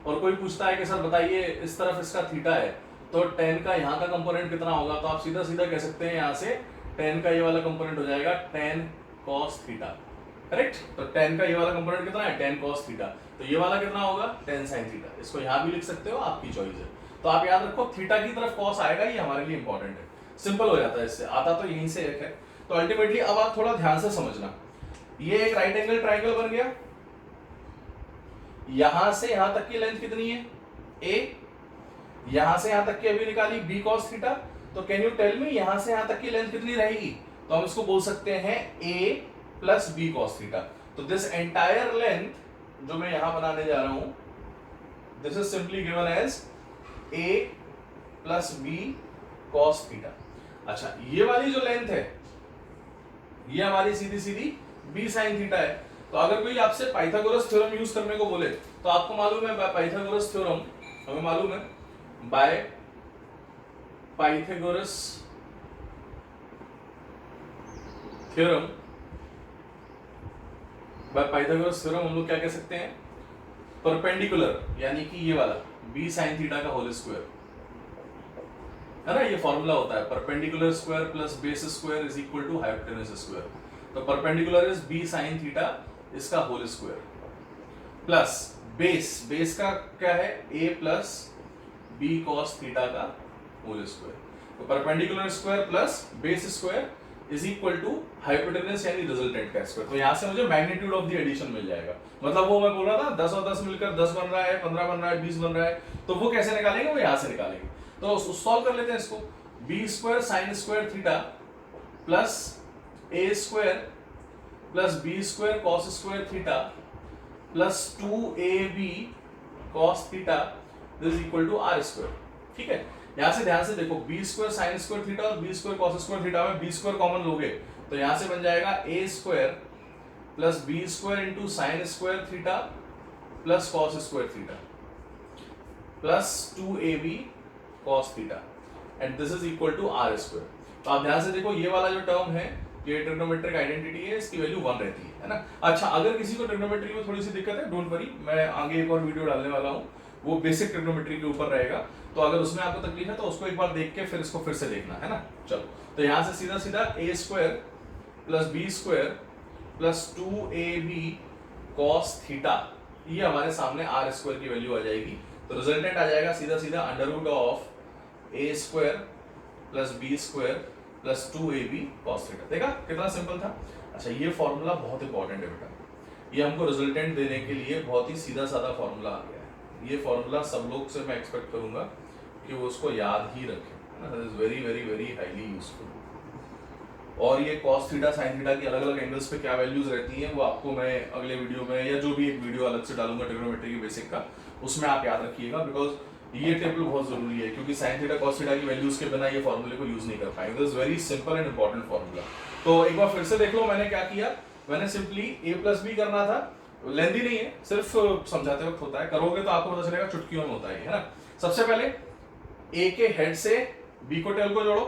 और कोई पूछता है कि सर बताइए इस तरफ इसका थीटा है तो 10 का यहाँ का कंपोनेंट कितना होगा? तो आप सीधा सीधा कह सकते हैं यहाँ से 10 का ये वाला कंपोनेंट हो जाएगा 10 cos थीटा, करेक्ट। तो 10 का ये वाला कंपोनेंट कितना है? 10 cos थीटा। तो ये वाला कितना होगा? 10 sin थीटा। इसको यहाँ भी लिख सकते हो, आपकी चॉइस है। तो आप याद रखो थीटा की तरफ cos आएगा, ये हमारे लिए इंपॉर्टेंट है। सिंपल हो जाता है इससे, आता तो यहीं से एक है। तो अल्टीमेटली अब आप थोड़ा ध्यान से समझना, ये एक राइट एंगल ट्राइंगल बन गया। यहां से यहां तक की लेंथ कितनी है? a। यहां से यहां तक की अभी निकाली b cos थीटा, तो कैन यू टेल मी यहां से यहां तक की लेंथ कितनी रहेगी? तो हम इसको बोल सकते हैं a plus b cos theta. तो दिस एंटायर लेंथ जो मैं यहां बनाने जा रहा हूं, this is simply given as a plus b cos theta. अच्छा, ये वाली जो लेंथ है ये हमारी सीधी सीधी b sin थीटा है। तो अगर कोई आपसे पाइथागोरस थ्योरम यूज करने को बोले, तो आपको मालूम है पाइथागोरस थ्योरम, हमें मालूम है by Pythagoras theorem, by Pythagoras theorem हम लोग क्या कह सकते हैं? परपेंडिकुलर, यानी कि ये वाला b sin थीटा का होल स्क्वायर है ना, ये फॉर्मूला होता है perpendicular square plus base square is equal to hypotenuse square. तो perpendicular is b sin theta, इसका होल स्क्वायर प्लस बेस का क्या है? a plus b cos theta का होल स्क्वायर। तो perpendicular square plus base square is equal to hypotenuse यानी resultant का square. तो यहां से मुझे मैग्नीट्यूड ऑफ द एडिशन मिल जाएगा। मतलब वो मैं बोल रहा था 10 और 10 मिलकर 10 बन रहा है, 15 बन रहा है, 20 बन रहा है, तो वो कैसे निकालेंगे? वो यहां से निकालेंगे। तो सॉल्व कर लेते हैं इसको। b square sin square theta plus a square plus b square cos square theta plus 2ab cos theta this is equal to r square. ठीक है, यहां से ध्यान से देखो, b square sin square theta और b square cos square theta में b square common लोगे तो यहां से बन जाएगा a square plus b square into sin square theta plus cos square theta plus 2ab cos theta and this is equal to r square. तो आप ध्यान से देखो, ये वाला जो टर्म है ये ट्रिग्नोमेट्रिक आइडेंटिटी है, इसकी वैल्यू 1 रहती है ना। अच्छा, अगर किसी को ट्रिग्नोमेट्री में थोड़ी सी दिक्कत है, डोंट वरी, मैं आगे एक और वीडियो डालने वाला हूँ, वो बेसिक ट्रिग्नोमेट्री के ऊपर रहेगा। तो अगर उसमें आपको तकलीफ है तो उसको एक बार देख के फिर इसको फिर से देखना है ना। चलो, तो यहाँ से सीधा सीधा a square plus b square plus 2ab cos theta, ये हमारे सामने r स्क्वायर की वैल्यू आ जाएगी। तो रिजल्टेंट आ जाएगा सीधा सीधा under root of a square plus b square plus 2ab cos theta. देखा कितना सिंपल था। अच्छा, ये फॉर्मूला बहुत इंपॉर्टेंट है बेटा, ये हमको रिजल्टेंट देने के लिए बहुत ही सीधा साधा फॉर्मूला आ गया है। ये फॉर्मूला सब लोग से मैं एक्सपेक्ट करूंगा कि वो उसको याद ही रखें, that is very very very highly useful. और ये cos थीटा sin थीटा की अलग अलग एंगल्स पे क्या वैल्यूज रहती हैं वो आपको मैं अगले वीडियो में या जो भी एक वीडियो अलग से डालूंगा ट्रिग्नोमेट्री की बेसिक का, उसमें आप याद रखिएगा, बिकॉज ये टेबल बहुत जरूरी है, क्योंकि sin थीटा cos थीटा की वैल्यूज के बिना ये फॉर्मूले को यूज नहीं कर पाएंगे। This very simple and important formula. तो एक बार फिर से देख लो मैंने क्या किया। मैंने सिंपली a प्लस बी करना था, लेंदी नहीं है, सिर्फ समझाते वक्त होता है, करोगे तो आपको पता चलेगा चुटकियों में होता है ना। सबसे पहले a के हेड से b को टेल को जोड़ो,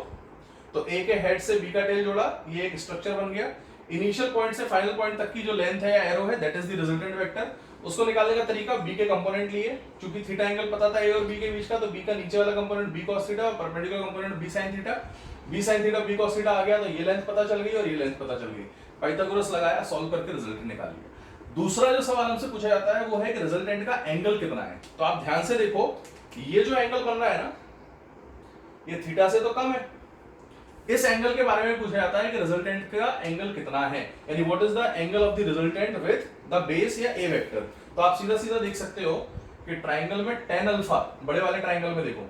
तो a के हेड से b का टेल जोड़ा, ये एक स्ट्रक्चर बन गया। इनिशियल पॉइंट से फाइनल पॉइंट तक की जो लेंथ है या एरो है that is the resultant vector. उसको निकालने का तरीका b के कंपोनेंट लिए, क्योंकि थीटा एंगल पता था a और b के बीच का, तो b का नीचे वाला कंपोनेंट b cos थीटा और perpendicular component b sin theta. b sin theta b cos theta आ गया, तो ये लेंथ पता चल गई और ये लेंथ पता चल गई। पाइथागोरस लगाया, सॉल्व करके रिजल्टेंट निकाल लिया। दूसरा जो सवाल हमसे पूछा जाता है वो है कि रिजल्टेंट का एंगल कितना है। तो आप ध्यान से देखो, ये जो एंगल बन रहा है ना, ये थीटा से तो कम है। इस एंगल के बारे में पूछा जाता है कि रिजल्टेंट का एंगल कितना है, यानी what is the angle of the resultant with the base या a वेक्टर। तो आप सीधा सीधा देख सकते हो कि ट्राइंगल में tan अल्फा, बड़े वाले ट्राइंगल में देखो,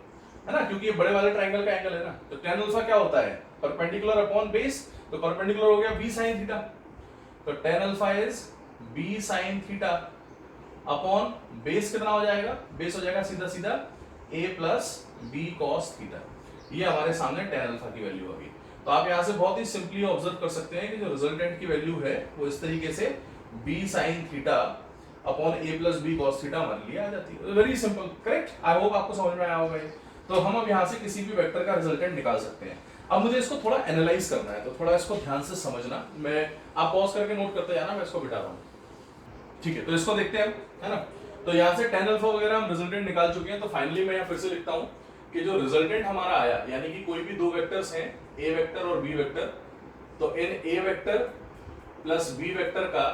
है ना, क्योंकि ये बड़े वाले ट्राइंगल का एंगल है ना, तो tan अल्फा क्या होता है? परपेंडिकुलर अपॉन बेस, तो परपेंडिकुलर हो गया b sin थीटा, तो tan alpha is b sin theta upon base कितना हो जाएगा? बेस हो जाएगा सीधा सीधा a plus b cos theta. ये हमारे सामने tan अल्फा की वैल्यू आ गई। तो आप यहां से बहुत ही सिंपली ऑब्जर्व कर सकते हैं कि जो रिजल्टेंट की वैल्यू है वो इस तरीके से b sin theta upon a plus b cos theta हमारे लिए आ जाती है। Very simple, correct. I hope आपको समझ में आया होगा ये। तो हम अब यहाँ से किसी भी वेक्टर का रिजल्टेंट निकाल सकते हैं। अब मुझे इसको थोड़ा एनालाइज करना है, तो थोड़ा इसको ध्यान से समझना। मैं आप पॉज करके नोट करते जाना, मैं इसको बिठा रहा हूँ, ठीक है। तो इसको देखते हैं, है ना। तो यहाँ से tan अल्फा वगैरह हम रिजल्टेंट निकाल चुके हैं। तो फाइनली मैं यहाँ फिर से लिखता हूँ कि जो रिजल्टेंट हमारा आया, यानी कि कोई भी दो वेक्टर्स हैं, a वेक्टर और b वेक्टर, तो इन a vector plus b vector का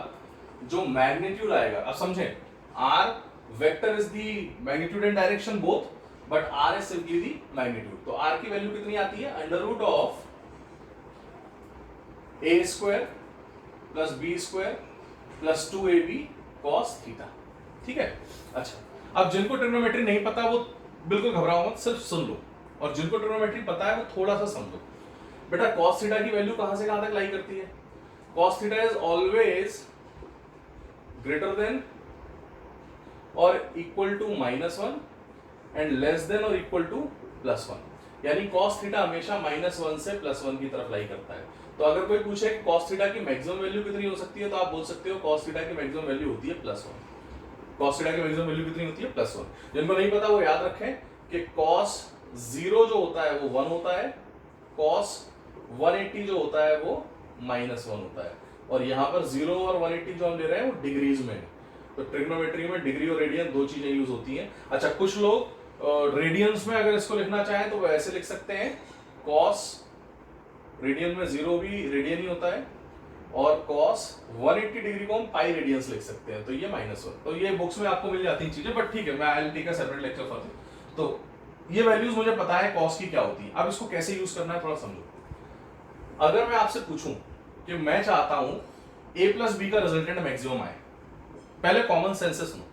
जो मैग्नीट्यूड आएगा, अब समझें, r vector is the magnitude and direction both, but r is simply the magnitude. तो r की वैल्यू कितनी आती है? Under root of a square plus b square plus 2ab cos theta, ठीक है। अच्छा, अब जिनको ट्रिग्नोमेट्री नहीं पता वो बिल्कुल घबराओ मत, सिर्फ सुन लो, और जिनको ट्रिग्नोमेट्री पता है वो थोड़ा सा समझो। बेटा cos थीटा की वैल्यू कहां से कहां तक लाई करती है? cos theta is always greater than और equal to -1 and less than और इक्वल टू +1, यानी cos थीटा हमेशा -1 से +1 की तरफ लाई करता है। तो अगर कोई पूछे cos थीटा की मैक्सिमम वैल्यू कितनी हो सकती है, तो आप बोल सकते हो cos थीटा की मैक्सिमम वैल्यू होती है +1। cos थीटा की मैक्सिमम वैल्यू कितनी होती है? +1। जिनको नहीं पता वो याद रखें कि cos 0 जो होता है वो 1 होता है, cos 180 जो होता है वो -1 होता है, और यहाँ पर 0 और 180 जो हम ले रहे हैं वो डिग्रीज में है। तो ट्रिग्नोमेट्री में डिग्री और रेडियन दो चीजें यूज होती हैं। अच्छा, कुछ लोग रेडियंस में अगर इसको लिखना चाहें तो वो ऐसे लिख सकते हैं, cos रेडियन में 0 भी रेडियन ही होता है, और cos 180 डिग्री को हम पाई रेडियंस लिख सकते हैं, तो ये -1। तो ये बुक्स में आपको मिल जाती हैं चीजें, बट ठीक है, मैं I will take a separate lecture for this. तो ये वैल्यूज मुझे पता है cos की क्या होती है। अब इसको कैसे यूज करना है थोड़ा समझो। अगर मैं आपसे पूछूं कि मैं चाहता हूं a प्लस बी का रिजल्टेंट मैक्सिमम आए, पहले कॉमन सेंस से सुनो।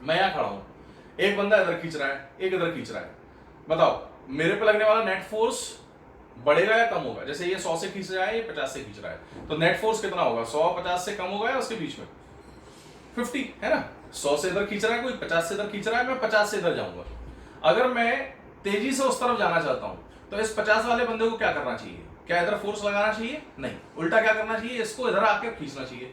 मैं यहां खड़ा हूं, एक बंदा इधर खींच रहा है, एक इधर खींच रहा है, बताओ मेरे पे लगने वाला नेट फोर्स बढ़ेगा या कम होगा? जैसे ये 100 से खींच रहा है, ये 50 से खींच रहा है, तो नेट फोर्स कितना होगा? 100 50 से कम होगा या उसके बीच में 50, है ना? 100 से इधर खींच रहा है कोई, 50 से इधर खींच रहा है, मैं 50 से इधर जाऊंगा। अगर मैं तेजी से उस तरफ जाना चाहता हूं तो इस 50 वाले बंदे को क्या करना चाहिए? क्या इधर फोर्स लगाना चाहिए? नहीं, उल्टा क्या करना चाहिए? इसको इधर आके खींचना चाहिए।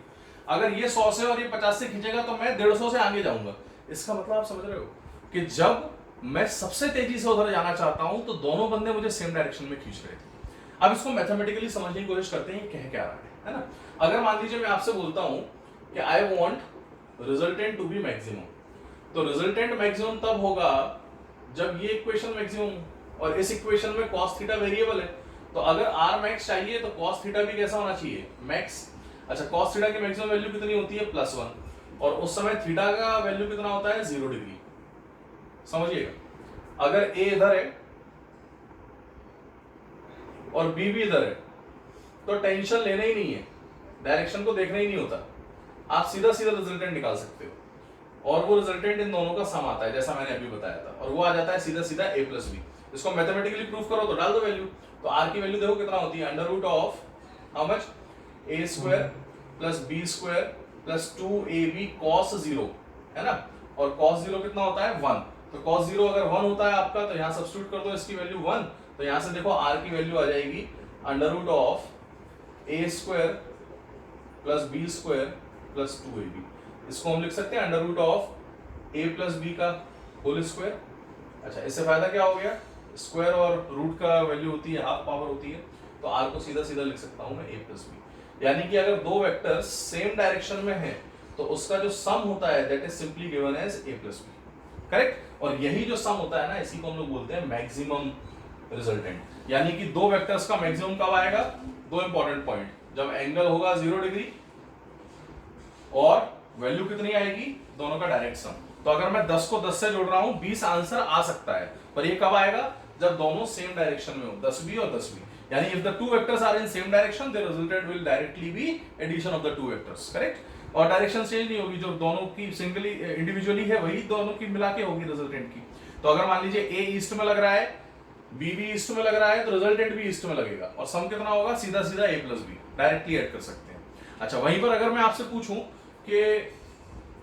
अगर ये 100 से और ये 50 से खींचेगा तो मैं 150 से आगे जाऊंगा। इसका मतलब आप समझ रहे हो कि जब मैं सबसे तेजी से उधर जाना चाहता हूं तो दोनों बंदे मुझे सेम डायरेक्शन में खींच रहे थे। अब इसको मैथमेटिकली समझने की कोशिश करते हैं कह क्या रहा है ना? अगर मान लीजिए मैं आपसे बोलता हूं कि I want resultant to be maximum, तो रिजल्टेंट मैक्सिमम तब होगा जब ये इक्वेशन मैक्सिमम, और इस इक्वेशन में cos थीटा वेरिएबल है, तो अगर r मैक्स चाहिए तो cos थीटा भी कैसा होना चाहिए? मैक्स। अच्छा, cos थीटा की मैक्सिमम वैल्यू कितनी होती है? +1, और उस समय थीटा का वैल्यू कितना होता है? 0 डिग्री। समझिएगा, अगर a इधर है और b भी इधर है तो टेंशन लेना ही नहीं है, डायरेक्शन को देखना ही नहीं होता, आप सीधा सीधा रिजल्टेंट निकाल सकते हो, और वो रिजल्टेंट इन दोनों का सम आता है जैसा मैंने अभी बताया था, और वो आ जाता है सीधा सीधा a प्लस बी। इसको मैथमेटिकली प्रूफ करो तो डाल दो वैल्यू, तो r की वैल्यू देखो कितना होती है? Under root of how much? a square plus b square plus 2ab cos 0, है ना? और cos 0 कितना होता है? 1। तो cos 0 अगर 1 होता है आपका तो यहाँ सब्स्टिट्यूट कर दो इसकी वैल्यू 1, तो यहाँ से देखो r की वैल्यू आ जाएगी under root of a square plus b square plus 2ab। इसको हम लिख सकते हैं under root of a plus b का होल स्क्वायर। अच्छा, इससे फायदा क्या हो गया? स्क्वायर और रूट का वैल्यू होती है हाफ पावर होती है, तो r को सीधा सीधा लिख सकता हूं मैं a प्लस बी। यानी कि अगर दो वेक्टर्स सेम डायरेक्शन में हैं तो उसका जो सम होता है that is simply given as a plus b, correct? और यही जो सम होता है ना, इसी को हम लोग बोलते हैं मैक्सिमम रिजल्टेंट। यानी कि दो वेक्टर्स का मैक्सिमम कब आएगा? दो इंपॉर्टेंट पॉइंट, जब एंगल होगा 0 डिग्री और वैल्यू कितनी आएगी? दोनों का डायरेक्ट सम। तो अगर मैं 10 को 10 से जोड़ रहा हूं 20 आंसर आ सकता है, पर ये कब आएगा? जब दोनों सेम डायरेक्शन में हो, 10 भी और 10 भी। यानी if the two vectors are in same direction their resultant will directly be addition of the two vectors, correct? और डायरेक्शन चेंज नहीं होगी, जो दोनों की सिंगली इंडिविजुअली है वही दोनों की मिला के होगी रिजल्टेंट की। तो अगर मान लीजिए ए ईस्ट में लग रहा है, बी भी ईस्ट में लग रहा है, तो रिजल्टेंट भी ईस्ट में लगेगा, और सम कितना होगा? सीधा सीधा a plus b, directly add कर सकते हैं। अच्छा, वहीं पर अगर मैं आपसे पूछूं कि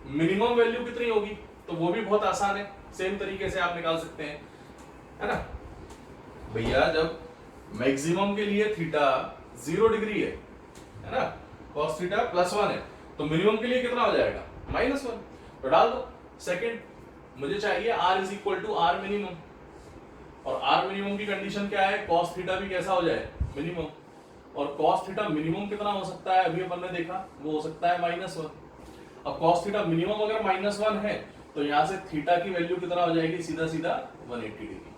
मिनिमम वैल्यू कितनी होगी, तो वो भी बहुत आसान है, सेम तरीके से आप निकाल सकते हैं, है ना भैया? जब मैक्सिमम के लिए थीटा 0 डिग्री है ना, cos थीटा +1 है, तो मिनिमम के लिए कितना हो जाएगा? -1। तो डाल दो। सेकंड, मुझे चाहिए r is equal to r minimum, और r मिनिमम की कंडीशन क्या है? cos थीटा भी कैसा हो जाए? मिनिमम। और cos थीटा मिनिमम कितना हो सकता है? अभी अपन ने देखा वो हो सकता है -1। अब cos थीटा मिनिमम अगर -1 है तो यहां से थीटा की वैल्यू कितना हो जाएगी? सीधा सीधा 180 डिग्री,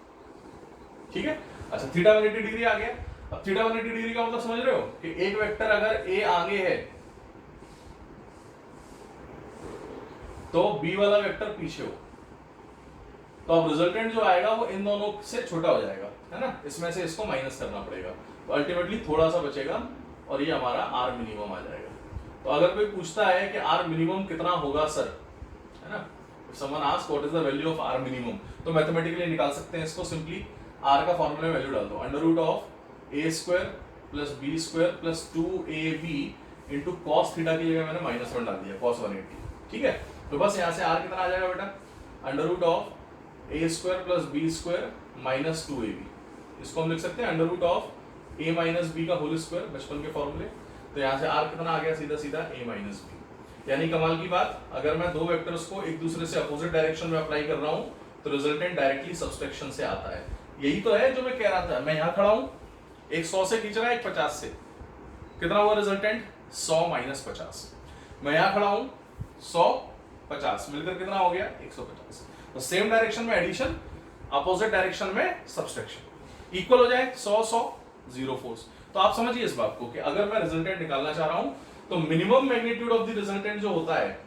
ठीक है? अच्छा, थीटा 180 डिग्री आ गया। अब थीटा 180 डिग्री का मतलब समझ रहे हो कि एक वेक्टर अगर a आगे है तो b वाला वेक्टर पीछे हो, तो अब रिजल्टेंट जो आएगा वो इन दोनों से छोटा हो जाएगा, है ना? इसमें से इसको माइनस करना पड़ेगा, तो अल्टीमेटली थोड़ा सा बचेगा और ये हमारा r मिनिमम आ जाएगा। तो अगर कोई पूछता है कि r मिनिमम कितना होगा सर, है ना, if someone ask what is the value of r minimum, तो मैथमेटिकली निकाल सकते हैं इसको, सिंपली आर का फॉर्मूला में वैल्यू डाल दो, under root of a square plus b square plus 2ab into cos theta की जगह मैंने -1 डाल दिया, cos 180, ठीक है। तो बस यहाँ से आर कितना आ जाएगा बेटा, under root of a square plus b square minus 2ab, इसको हम लिख सकते हैं under root of a minus b का होल स्क्वायर, बचपन के फॉर्मूले। तो यहाँ से r कितना आ गया, सीधा सीधा a माइनस बी। यानी कमाल की बात, अगर मैं दो वेक्टर्स को एक दूसरे से अपोजिट डायरेक्शन में अप्लाई कर रहा हूँ तो रिजल्टेंट डायरेक्टली सब्सट्रैक्शन से आता है। यही तो है जो मैं कह रहा था, मैं यहाँ खड़ा हूँ, एक 100 से खींच रहा है, एक 50 से, कितना हुआ रिजल्टेंट, 100 माइनस 50। मैं यहाँ खड़ा हूँ, 100 50 मिलकर कितना हो गया, 150। तो सेम डायरेक्शन में एडिशन, अपोजिट डायरेक्शन में सब्सट्रैक्शन, इक्वल हो जाए 100 100 0 फोर्स। तो आप समझिए इस बात को कि अगर मैं रिजल्टेंट निकालना चाह रहा हूं तो minimum magnitude of the resultant जो होता है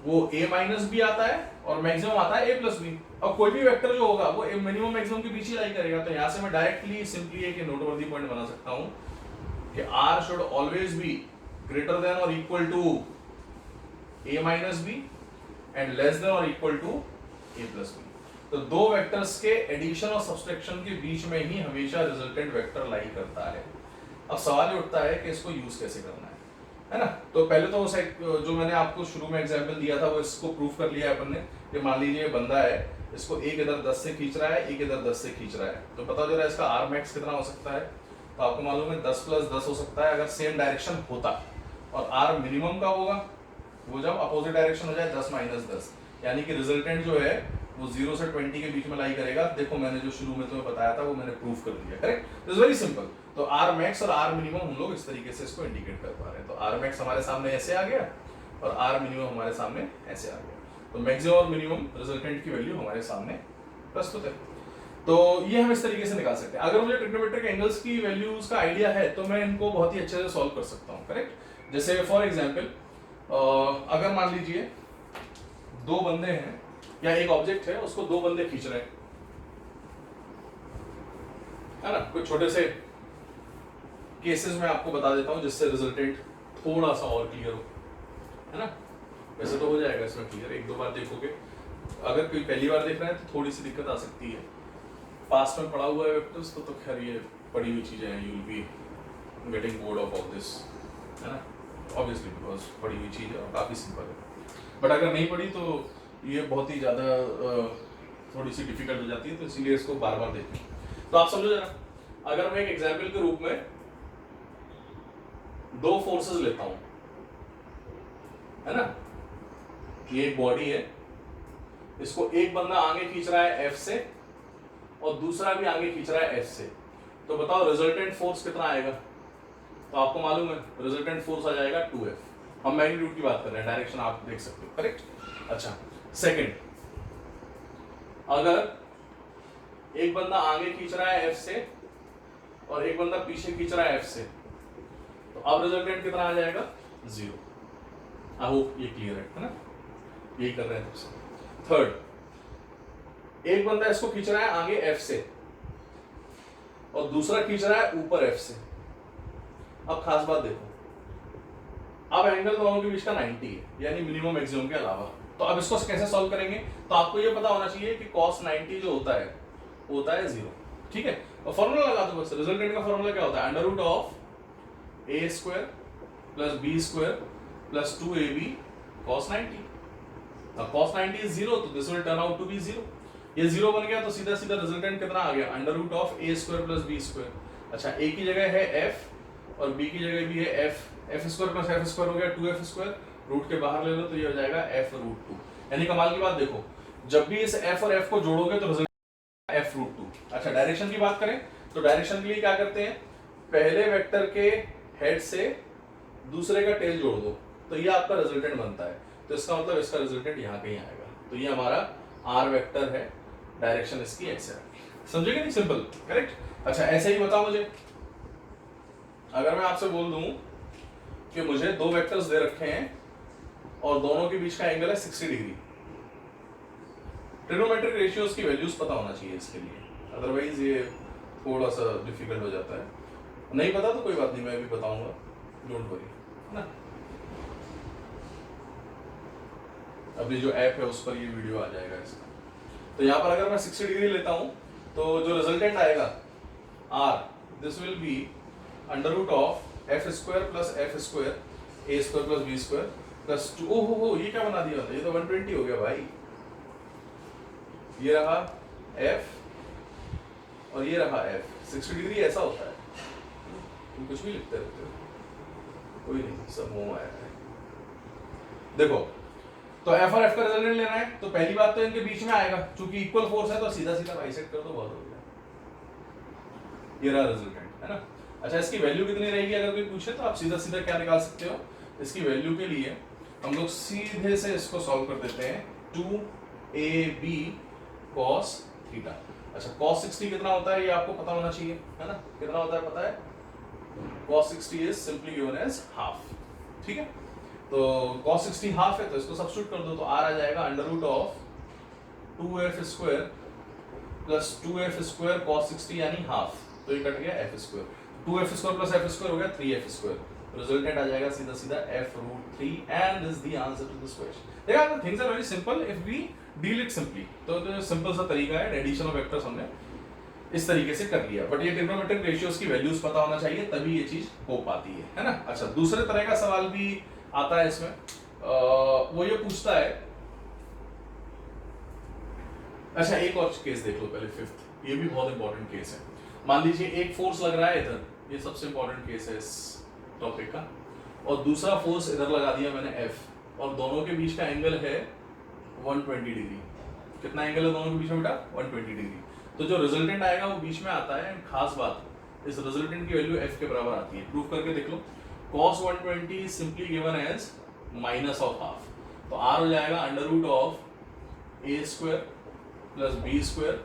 वो a माइनस बी आता है और मैक्सिमम आता है a प्लस बी। अब कोई भी वेक्टर जो होगा वो मिनिमम मैक्सिमम के बीच ही लाई करेगा। तो यहां से मैं डायरेक्टली सिंपली एक नोटवर्दी पॉइंट बना सकता हूं कि r should always be greater than और equal to a minus B and less than और equal to a plus B. तो दो वेक्टर्स के एडिशन और सब्सट्रैक्शन के बीच में ही हमेशा रिजल्टेंट वेक्टर लाई करता है। अब सवाल ये उठता है कि इसको यूज कैसे करना है ना। तो पहले तो जो मैंने आपको शुरू में एग्जांपल दिया था वो इसको प्रूव कर लिया है अपन ने कि मान लीजिए बंदा है, इसको एक इधर 10 से खींच रहा है, एक इधर 10 से खींच रहा है, तो पता चल रहा है इसका आर मैक्स कितना हो सकता है। तो आपको मालूम है 10 प्लस 10 हो सकता है अगर सेम डायरेक्शन होता, और आर मिनिमम का होगा वो जब अपोजिट डायरेक्शन हो जाए 10 माइनस 10, यानी कि रिजल्टेंट जो है वो 0 से 20 के बीच में लाई करेगा। देखो मैंने जो शुरू में तुम्हें बताया था वो मैंने प्रूफ कर दिया, करेक्ट। It's very simple. तो आर मैक्स और आर मिनिमम हम लोग इस तरीके से इसको इंडिकेट कर पा रहे हैं। तो आर मैक्स हमारे सामने ऐसे आ गया और आर मिनिमम हमारे सामने ऐसे आ गया। तो मैक्सिमम और मिनिमम रिजल्टेंट की वैल्यू हमारे सामने प्रस्तुत है। तो ये हम इस तरीके से निकाल सकते हैं। अगर मुझे ट्रिग्नोमेट्रिक एंगल्स की वैल्यूज का आइडिया है तो मैं इनको बहुत ही अच्छे से सॉल्व कर सकता हूँ, करेक्ट। जैसे फॉर एग्जाम्पल अगर मान लीजिए दो बंदे हैं या एक ऑब्जेक्ट है, उसको दो बंदे खींच रहे हैं, है ना। कुछ छोटे से केसेस में आपको बता देता हूं जिससे रिजल्टेंट थोड़ा सा और क्लियर हो, है ना। वैसे तो हो जाएगा इसमें क्लियर, एक दो बार देखोगे। अगर कोई पहली बार देख रहा है तो थोड़ी सी दिक्कत आ सकती है। पास्ट में पढ़ा हुआ है वेक्टर्स तो खैर ये पढ़ी हुई चीजें हैं, you will be getting bored of all this, है ना, ऑब्वियसली बिकॉज पढ़ी हुई चीज है और काफी सिंपल है। बट अगर नहीं पढ़ी तो ये बहुत ही ज़्यादा थोड़ी सी डिफिकल्ट हो जाती है, तो इसीलिए इसको बार बार देखें। तो आप समझो जरा, अगर मैं एक एग्जाम्पल के रूप में दो फोर्सेस लेता हूं, है ना, ये एक बॉडी है, इसको एक बंदा आगे खींच रहा है F से और दूसरा भी आगे खींच रहा है F से, तो बताओ रिजल्टेंट फोर्स कितना आएगा। तो आपको मालूम है रिजल्टेंट फोर्स आ जाएगा 2F। हम मैग्नीट्यूड की बात कर रहे हैं, डायरेक्शन आप देख सकते हो, करेक्ट। अच्छा, सेकंड, अगर एक बंदा आगे खींच रहा है F से और एक बंदा पीछे खींच रहा है F से, तो अब रिजल्टेंट कितना आ जाएगा, 0। आई होप ये क्लियर है ना, यही कर रहे हैं तब से। थर्ड, एक बंदा इसको खींच रहा है आगे F से और दूसरा खींच रहा है ऊपर F से। अब खास बात देखो, अब एंगल दोनों के बीच का 90 है, यानी मिनिमम मैक्सिमम के अलावा। तो अब इसको कैसे सॉल्व करेंगे, तो आपको ये पता होना चाहिए कि cos 90 जो होता है वो होता है 0, ठीक है। और फॉर्मूला लगा दो बस, रिजल्टेंट का फॉर्मूला क्या होता है, under root of a square plus b square plus 2ab cos 90। अब cos 90 इज 0, तो this will turn out to be 0। ये 0 बन गया तो सीधा सीधा रिजल्टेंट कितना आ गया, under root of a square plus b square. अच्छा, a की जगह है f और b की जगह भी है f square plus f square हो गया 2f स्क्वायर, रूट के बाहर ले लो तो ये हो जाएगा f रूट 2। यानी कमाल की बात देखो, जब भी इस f और f को जोड़ोगे तो रिजल्ट f रूट 2। अच्छा, डायरेक्शन की बात करें तो डायरेक्शन के लिए क्या करते हैं, पहले वेक्टर के हेड से दूसरे का टेल जोड़ दो तो ये आपका रिजल्टेंट बनता है। तो इसका मतलब इसका रिजल्टेंट यहाँ कहीं आएगा। तो ये हमारा r वेक्टर है, डायरेक्शन इसकी ऐसे है। समझेगा नहीं, सिंपल, करेक्ट। अच्छा, ऐसे ही बताओ मुझे, अगर मैं आपसे बोल दूं कि मुझे दो वेक्टर्स दे रखे हैं और दोनों के बीच का एंगल है 60 डिग्री, ट्रिग्नोमेट्रिक रेशियोज की वैल्यूज पता होना चाहिए इसके लिए, अदरवाइज ये थोड़ा सा डिफिकल्ट हो जाता है। नहीं पता तो कोई बात नहीं, मैं भी बताऊंगा, डोंट वरी, है ना। अपनी जो ऐप है उस पर ये वीडियो आ जाएगा इसका। तो यहाँ पर अगर मैं 60 डिग्री लेता हूँ तो जो रिजल्टेंट आएगा r, this will be under root of f square plus f square a square plus b square plus 2। ओहो हो, ये क्या बना दिया था, ये तो 120 हो गया भाई। ये रहा एफ और ये रहा एफ। 60 डिग्री ऐसा होता है, तुम कुछ भी लिखते रहते हो, कोई नहीं, सब मुंह आया है। देखो तो एफ और एफ का रिजल्टेंट लेना है तो पहली बात तो इनके बीच में आएगा, क्योंकि इक्वल फोर्स है तो सीधा सीधा बाइसेक्ट कर दो, बहुत हो गया। ये रहा रिजल्टेंट, है ना। अच्छा, इसकी वैल्यू कितनी रहेगी अगर कोई पूछे तो आप सीधा सीधा क्या निकाल सकते हो। इसकी वैल्यू के लिए हम लोग सीधे से इसको सॉल्व कर देते हैं, 2ab cos थीटा। अच्छा, cos 60 कितना होता है ये आपको पता होना चाहिए, है ना। कितना होता है पता है, cos 60 is simply given as half. ठीक है, तो cos 60 हाफ है तो इसको सब्स्टिट्यूट कर दो तो r आ जाएगा under root of 2f square plus 2f square cos 60 यानी हाफ, तो ये कट गया f square, 2f square plus f square हो गया 3f स्क्वायर। रिजल्टेंट आ जाएगा सीधा सीधा f root 3 and is the answer to this question. देखा, things are very simple if we deal it simply. तो सिंपल सा तरीका है, एडिशन ऑफ वेक्टर्स हमने इस तरीके से कर लिया, बट ये ट्रिग्नोमेट्रिक रेशियोज की वैल्यूज पता होना चाहिए तभी ये चीज हो पाती है ना। अच्छा, दूसरे तरह का सवाल भी आता है इसमें, वो ये पूछता है, अच्छा एक और केस देख लो पहले, फिफ्थ, ये भी बहुत इंपॉर्टेंट केस है। मान लीजिए एक फोर्स लग रहा है इधर, ये सबसे इंपॉर्टेंट केस है इस टॉपिक का, और दूसरा फोर्स इधर लगा दिया मैंने F, और दोनों के बीच का एंगल है 120 डिग्री। कितना एंगल है दोनों के बीच में बेटा, 120 डिग्री। तो जो रिजल्टेंट आएगा वो बीच में आता है, खास बात, इस रिजल्टेंट की वैल्यू F के बराबर आती है। प्रूफ करके देख लो, cos 120 simply given as minus of half, तो r हो जाएगा under root of a square plus b square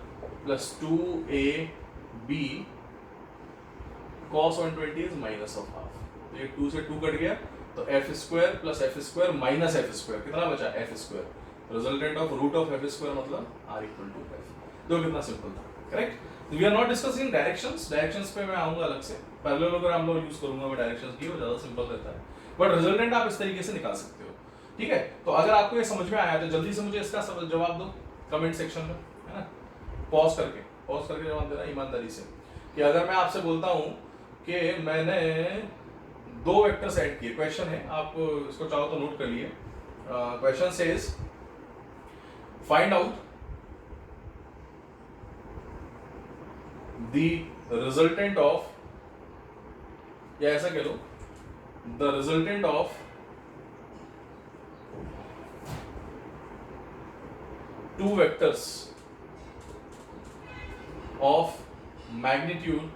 plus 2ab cos 120 is minus of half. तो ये 2 से 2 कट गया, तो f square plus f square minus f square, कितना बचा, f square. Resultant of root of f square मतलब r equal to f। तो कितना सिंपल था, correct. We are not discussing directions, directions पे मैं आऊंगा अलग से, पैरेललोग्राम हम लोग यूज करूंगा मैं डायरेक्शंस की, वो ज्यादा सिंपल रहता है, बट रिजल्टेंट आप इस तरीके से निकाल सकते हो। ठीक है, तो अगर आपको ये समझ में आया तो जल्दी से मुझे इसका जवाब दो कमेंट सेक्शन में, है ना। पॉज करके जवाब देना ईमानदारी से, कि अगर मैं आपसे बोलता हूं कि मैंने 2 वेक्टर्स ऐड किए, क्वेश्चन है, आप इसको चाहो तो नोट कर लिए। Question says find out the resultant of, या ऐसा कह लो, the resultant of two vectors of magnitude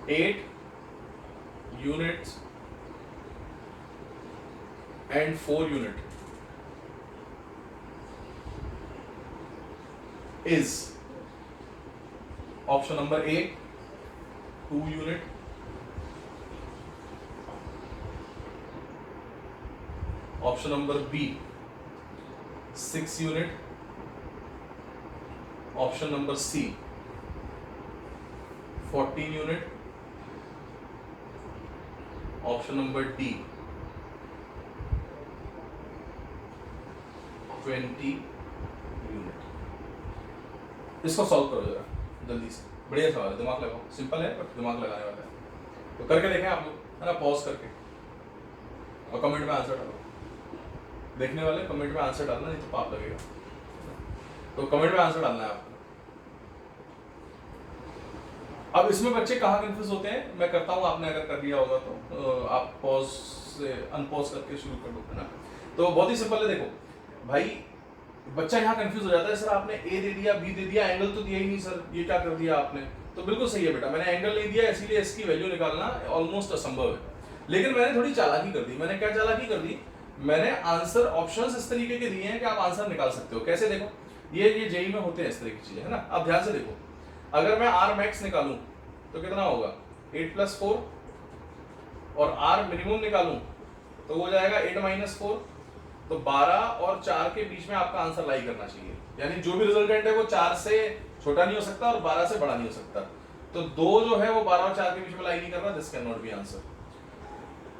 8 units and 4 unit is option number A 2 unit, option number B 6 unit, option number C 14 unit, option number D 20 unit. इसको solve करो जरा जल्दी से, बढ़िया सवाल है, दिमाग लगाओ, सिंपल है बट दिमाग लगाने वाला है। तो करके देखें आप लोग, है ना, पॉज करके, और कमेंट में आंसर डालो। देखने वाले कमेंट में आंसर डालना, नहीं तो पाप लगेगा। तो कमेंट में आंसर डालना है आपको। अब इसमें बच्चे कहाँ कंफ्यूज होते हैं, मैं करता हूँ, आपने अगर कर लिया होगा तो आप पॉज से अनपॉज करके शुरू कर दो, है ना। तो बहुत ही सिंपल है, देखो भाई, बच्चा यहाँ कंफ्यूज हो जाता है, सर आपने ए दे दिया, बी दे दिया, एंगल तो दिया ही नहीं सर, ये क्या कर दिया आपने। तो बिल्कुल सही है बेटा, मैंने एंगल नहीं दिया, इसीलिए इसकी वैल्यू निकालना ऑलमोस्ट असंभव है। लेकिन मैंने थोड़ी चालाकी कर दी। मैंने क्या चालाकी कर दी, मैंने आंसर ऑप्शंस इस तरीके के दिए हैं कि आप आंसर निकाल सकते हो। कैसे, देखो, ये जेई में होते हैं इस तरह की चीजें, है ना। अब ध्यान से देखो, अगर मैं आर मैक्स निकालूं तो कितना होगा, 8 + 4, और आर मिनिमम निकालूं तो हो जाएगा 8 - 4, तो 12 और 4 के बीच में आपका आंसर लाई करना चाहिए। यानी जो भी रिजल्टेंट है वो 4 से छोटा नहीं हो सकता और 12 से बड़ा नहीं हो सकता। तो 2 जो है वो 12 और 4 के बीच में लाई नहीं कर रहा, this can not be answer.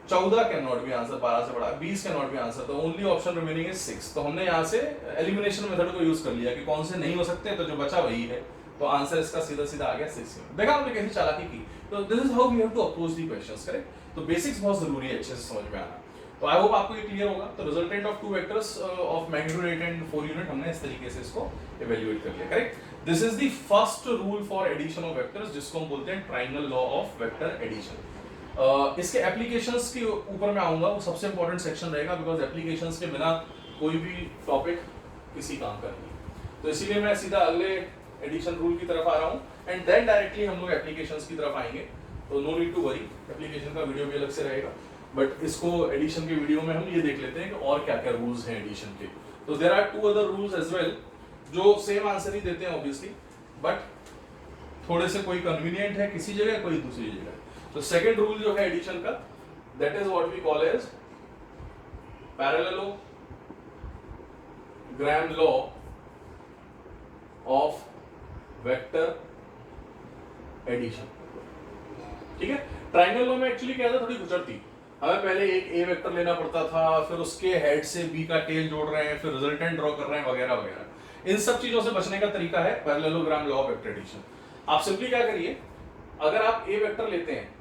14 can not be answer, 12 से बड़ा। 20 कैन नॉट बी आंसर, तो ओनली ऑप्शन रिमेनिंग इज 6। तो हमने यहाँ से एलिमिनेशन मेथड को यूज कर लिया कि कौन से नहीं हो सकते, तो जो बचा वही है। तो आंसर इसका सीधा सीधा आ गया 6 में। देखा हमने कैसी चालाकी की। तो this is how we have to approach the questions, correct. तो बेसिक्स बहुत जरूरी है अच्छे से समझ में आना। तो आई होप आपको ये क्लियर होगा। तो resultant of 2 vectors of magnitude 8 and 4 unit हमने इस तरीके से इसको इवैल्यूएट कर लिया, correct. This is the first rule for addition of vectors, जिसको हम बोलते हैं triangle law of vector addition. इसके एप्लीकेशंस के ऊपर मैं आऊंगा, वो सबसे इंपॉर्टेंट सेक्शन रहेगा, बिकॉज एप्लीकेशंस के बिना कोई भी टॉपिक किसी काम का नहीं। तो इसीलिए मैं सीधा अगले एडिशन रूल की तरफ आ रहा हूँ, एंड देन डायरेक्टली हम लोग एप्लीकेशंस की तरफ आएंगे। तो no need to worry, application का वीडियो भी अलग से रहेगा, बट इसको एडिशन के वीडियो में हम ये देख लेते हैं कि और क्या क्या रूल्स हैं एडिशन के। तो there are 2 other rules as well, जो सेम आंसर ही देते हैं ऑब्वियसली, बट थोड़े से कोई कन्वीनियंट है किसी जगह, कोई दूसरी जगह। तो सेकंड रूल जो है एडिशन का, that is what we call as parallelogram law of vector addition. ठीक है, ट्रायंगल लॉ में एक्चुअली क्या था, थोड़ी गुजर थी। हमें पहले एक ए वेक्टर लेना पड़ता था, फिर उसके हेड से बी का टेल जोड़ रहे हैं, फिर रिजल्टेंट ड्रॉ कर रहे हैं, वगैरह वगैरह। इन सब चीजों से बचने का तरीका है parallelogram law of vector addition. आप सिंपली क्या करिए, अगर आप ए वेक्टर लेते हैं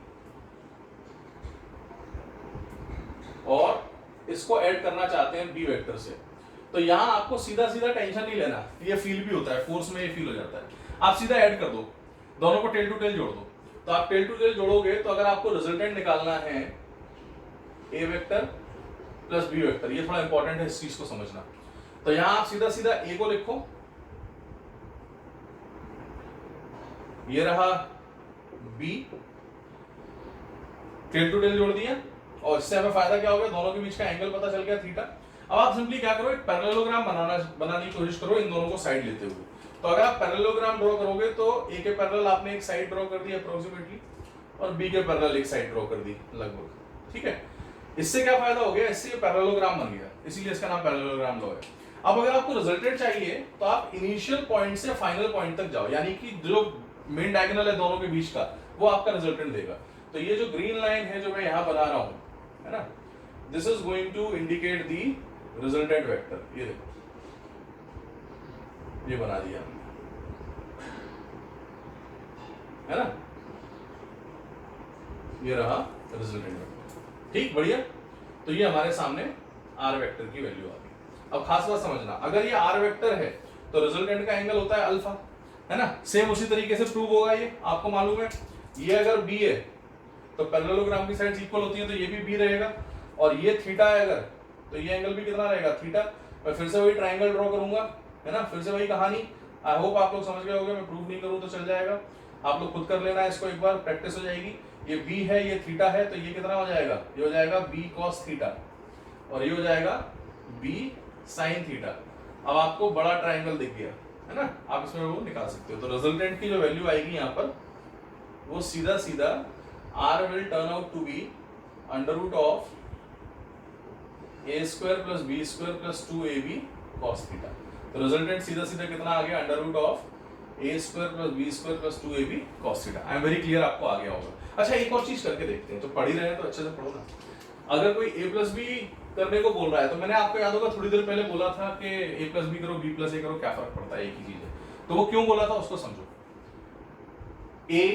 और इसको ऐड करना चाहते हैं बी वेक्टर से, तो यहां आपको सीधा सीधा टेंशन नहीं लेना, ये फील भी होता है, फोर्स में ये फील हो जाता है। आप सीधा ऐड कर दो, दोनों को टेल टू टेल जोड़ दो। तो आप टेल टू टेल जोड़ोगे तो अगर आपको रिजल्टेंट निकालना है ए वेक्टर प्लस बी वेक्टर, ये थोड़ा इंपॉर्टेंट है इस चीज को समझना। तो यहां आप सीधा सीधा ए को लिखो, ये रहा बी, टेल टू टेल जोड़ दिया, और इससे हमें फायदा क्या हो गया, दोनों के बीच का एंगल पता चल गया थीटा। अब आप सिंपली क्या करो, एक पैरेललोग्राम बनाने की कोशिश करो इन दोनों को साइड लेते हुए। तो अगर आप पैरेललोग्राम ड्रॉ करोगे तो ए के पैरेलल आपने एक साइड ड्रॉ कर दी अप्रोक्सीमेटली, और बी के पैरेलल एक साइड ड्रॉ कर दी लगभग, ठीक है। इससे क्या फायदा हो गया, इससे पैरेललोग्राम बन गया, इसीलिए इसका नाम पैरेललोग्राम लॉ है। अब अगर आपको रिजल्टेंट चाहिए तो आप इनिशियल पॉइंट से फाइनल पॉइंट तक जाओ, यानी कि जो मेन डायगोनल है दोनों के बीच का, वो आपका रिजल्टेंट देगा। तो ये जो ग्रीन लाइन है जो मैं यहां बना रहा हूं, है ना, this is going to indicate the resultant vector. ये देखो, ये बना दिया हमने, है ना, ये रहा रिजल्टेंट वेक्टर। ठीक, बढ़िया। तो ये हमारे सामने आर वेक्टर की वैल्यू आ गई। अब खास बात समझना, अगर ये आर वेक्टर है तो रिजल्टेंट का एंगल होता है अल्फा, है ना। सेम उसी तरीके से प्रूव होगा, ये आपको मालूम है। ये अगर बी है तो पैरेललोग्राम की साइड्स इक्वल होती है, तो ये भी बी रहेगा, और ये थीटा है अगर, तो ये एंगल भी कितना रहेगा, थीटा। मैं फिर से वही ट्रायंगल ड्रॉ करूंगा, है ना, फिर से वही कहानी। आई होप आप लोग समझ गए होंगे, मैं प्रूव नहीं करूं तो चल जाएगा, आप लोग खुद कर लेना है इसको, एक बार प्रैक्टिस हो जाएगी। ये बी है, ये थीटा है, तो ये कितना हो जाएगा, ये हो जाएगा बी कॉस थीटा, और ये हो जाएगा बी साइन थीटा। अब आपको बड़ा ट्रायंगल दिख गया, है ना, आप इसमें वो निकाल सकते हो। तो रिजल्टेंट की जो वैल्यू आएगी यहाँ पर, वो सीधा सीधा R will turn out to be under root of a square plus b square plus 2ab cos theta। तो रिजल्टेंट सीधा सीधा कितना आ गया, under root of a square plus b square plus 2ab cos theta। I am very clear, आपको आ गया होगा। अच्छा, एक और चीज करके देखते हैं, तो पढ़ ही रहे हैं तो अच्छे से पढ़ो ना। अगर कोई a प्लस बी करने को बोल रहा है, तो मैंने आपको याद होगा थोड़ी देर पहले बोला था कि a प्लस बी करो, b प्लस a करो, क्या फर्क पड़ता है, एक ही चीज है। तो वो क्यों बोला था उसको समझो। a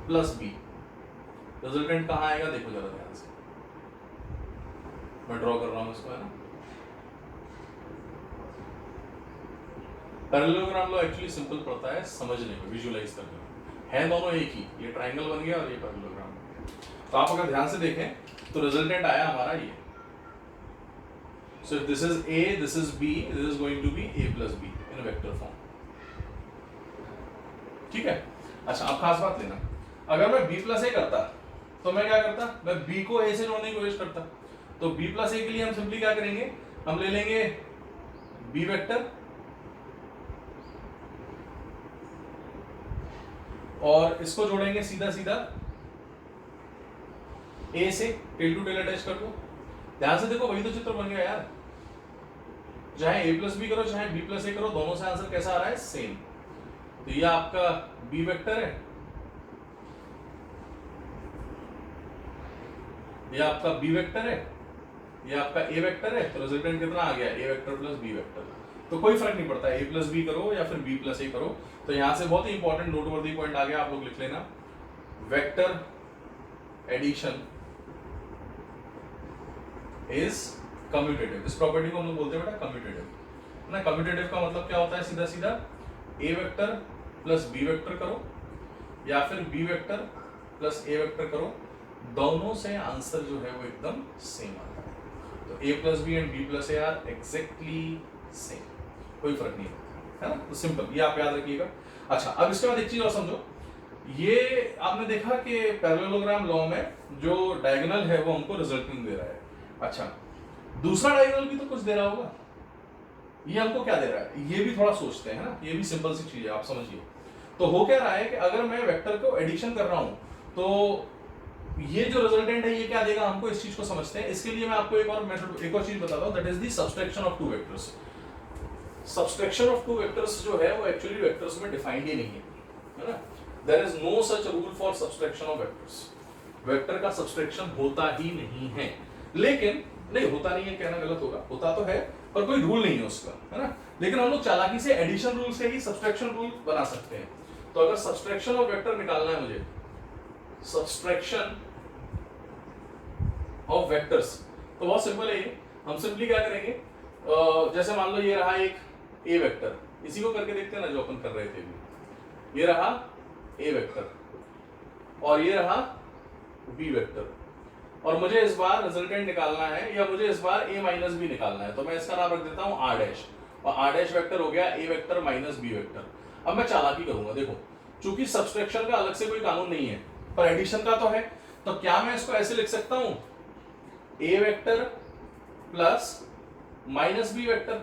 प्लस बी, रिजल्टेंट कहां आएगा, देखो जरा ध्यान से, मैं ड्रॉ कर रहा हूं इसको, है ना। पैरेललोग्राम लॉ एक्चुअली सिंपल पड़ता है समझने में, विजुअलाइज करने में, है दोनों एक ही, ये ट्रायंगल बन गया और ये पैरेललोग्राम बन गया। तो आप अगर ध्यान से देखें तो रिजल्टेंट आया हमारा ये। So this is a, this is b, this is going to be a plus b in vector form, ठीक है। अच्छा, अब खास बात लेना, अगर मैं b प्लस a करता तो मैं क्या करता, मैं b को a से जोड़ने की कोशिश करता। तो b प्लस a के लिए हम सिंपली क्या करेंगे, हम ले लेंगे b वेक्टर और इसको जोड़ेंगे सीधा सीधा a से, टेल टू टेल अटैच कर दो। ध्यान से देखो, वही तो चित्र बन गया यार, चाहे a प्लस बी करो चाहे b प्लस ए करो, दोनों से आंसर कैसा आ रहा है? सेम। तो ये आपका b वेक्टर है, ये आपका b वेक्टर है, ये आपका a वेक्टर है। तो रिजल्टेंट कितना आ गया? a vector plus b vector. तो कोई फर्क नहीं पड़ता a प्लस बी करो या फिर b प्लस ए करो। तो यहां से बहुत ही इंपॉर्टेंट नोटवर्दी पॉइंट आ गया, आप लोग लिख लेना, वेक्टर एडिशन इज कम्यूटेटिव। इस प्रॉपर्टी को हम लोग बोलते हैं बेटा कम्यूटेटिव ना। कम्यूटेटिव का मतलब क्या होता है? सीधा सीधा a vector plus b vector करो या फिर b vector plus a vector करो, दोनों से आंसर जो है वो एकदम सेम आता है। तो a plus B and b plus A are exactly same, कोई फर्क नहीं है ना। तो सिंपल, ये आप याद रखिएगा। अच्छा, अब इसके बाद एक चीज और समझो, ये आपने देखा कि पैरेललोग्राम लॉ में जो डायगोनल है वो हमको रिजल्टेंट दे रहा है। अच्छा, दूसरा डायगोनल भी तो कुछ दे रहा होगा, ये हमको क्या दे रहा है? ये भी थोड़ा सोचते हैं ना, ये भी सिंपल सी चीज है, आप समझिए। तो हो क्या रहा है कि अगर मैं वेक्टर को एडिशन कर रहा हूं तो ये जो रिजल्टेंट है ये क्या देगा हमको, इस चीज को समझते हैं। इसके लिए मैं आपको एक और मेथड, एक और चीज बताता हूं, that is the subtraction of two vectors. Subtraction of two vectors जो है वो एक्चुअली वेक्टर्स में डिफाइंड ही नहीं है ना। There is no such rule for subtraction of vectors. Vector का सब्सट्रैक्शन होता ही नहीं है, लेकिन नहीं होता नहीं है कहना गलत होगा, होता तो है पर कोई रूल नहीं है उसका, है ना। लेकिन हम लोग चालाकी से एडिशन रूल से ही सब्सट्रैक्शन रूल बना सकते हैं। तो अगर सब्सट्रैक्शन ऑफ वेक्टर निकालना है मुझे, सब्सट्रैक्शन ऑफ वेक्टर्स, तो बहुत सिंपल है ये। हम सिंपली क्या करेंगे, जैसे मान लो ये रहा एक ए वेक्टर, इसी को करके देखते हैं ना जो अपन कर रहे थे अभी। ये रहा ए वेक्टर और ये रहा बी वेक्टर, और मुझे इस बार रिजल्टेंट निकालना है या मुझे इस बार a माइनस बी निकालना है। तो मैं इसका नाम रख देता हूं r डैश, और r डैश वेक्टर हो गया a vector minus b vector. अब मैं चालाकी करूंगा, देखो चूंकि सब्सट्रैक्शन का अलग से कोई कानून नहीं है पर एडिशन का तो है, तो क्या मैं इसको ऐसे लिख सकता हूं, a vector plus minus b vector.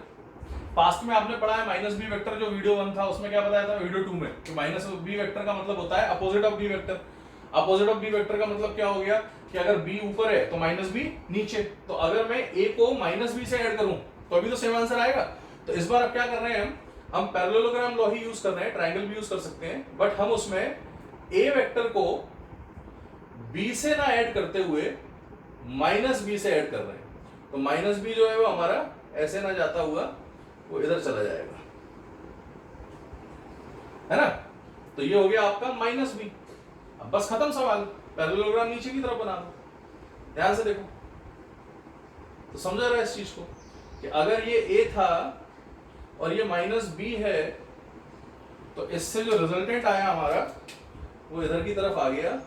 Past में आपने पढ़ा है माइनस बी वेक्टर, जो वीडियो 1 था उसमें क्या बताया था, वीडियो 2 में, कि माइनस बी वेक्टर का मतलब होता है opposite of B vector. Opposite of B vector का मतलब क्या हो गया कि अगर बी ऊपर है तो माइनस बी नीचे। तो अगर मैं ए को माइनस बी से ऐड करूं तो अभी तो सेम आंसर आएगा। तो इस बार अब क्या कर रहे हैं, हम पैरेललोग्राम लॉ ही यूज कर रहे हैं, ट्रायंगल भी यूज कर सकते हैं, बट हम उसमें ए वेक्टर को बी से ना ऐड करते हुए माइनस बी से ऐड कर रहे हैं। तो माइनस बी जो है वो हमारा ऐसे ना जाता हुआ वो इधर चला जाएगा, है ना। तो ये हो गया आपका माइनस बी। अब बस खत्म सवाल, पैरेललोग्राम नीचे की तरफ बना दो। ध्यान से देखो तो समझा रहा है इस चीज को कि अगर ये a था और ये माइनस बी है, तो इससे जो रिजल्टेंट आया हमारा वो इधर की तरफ आ गया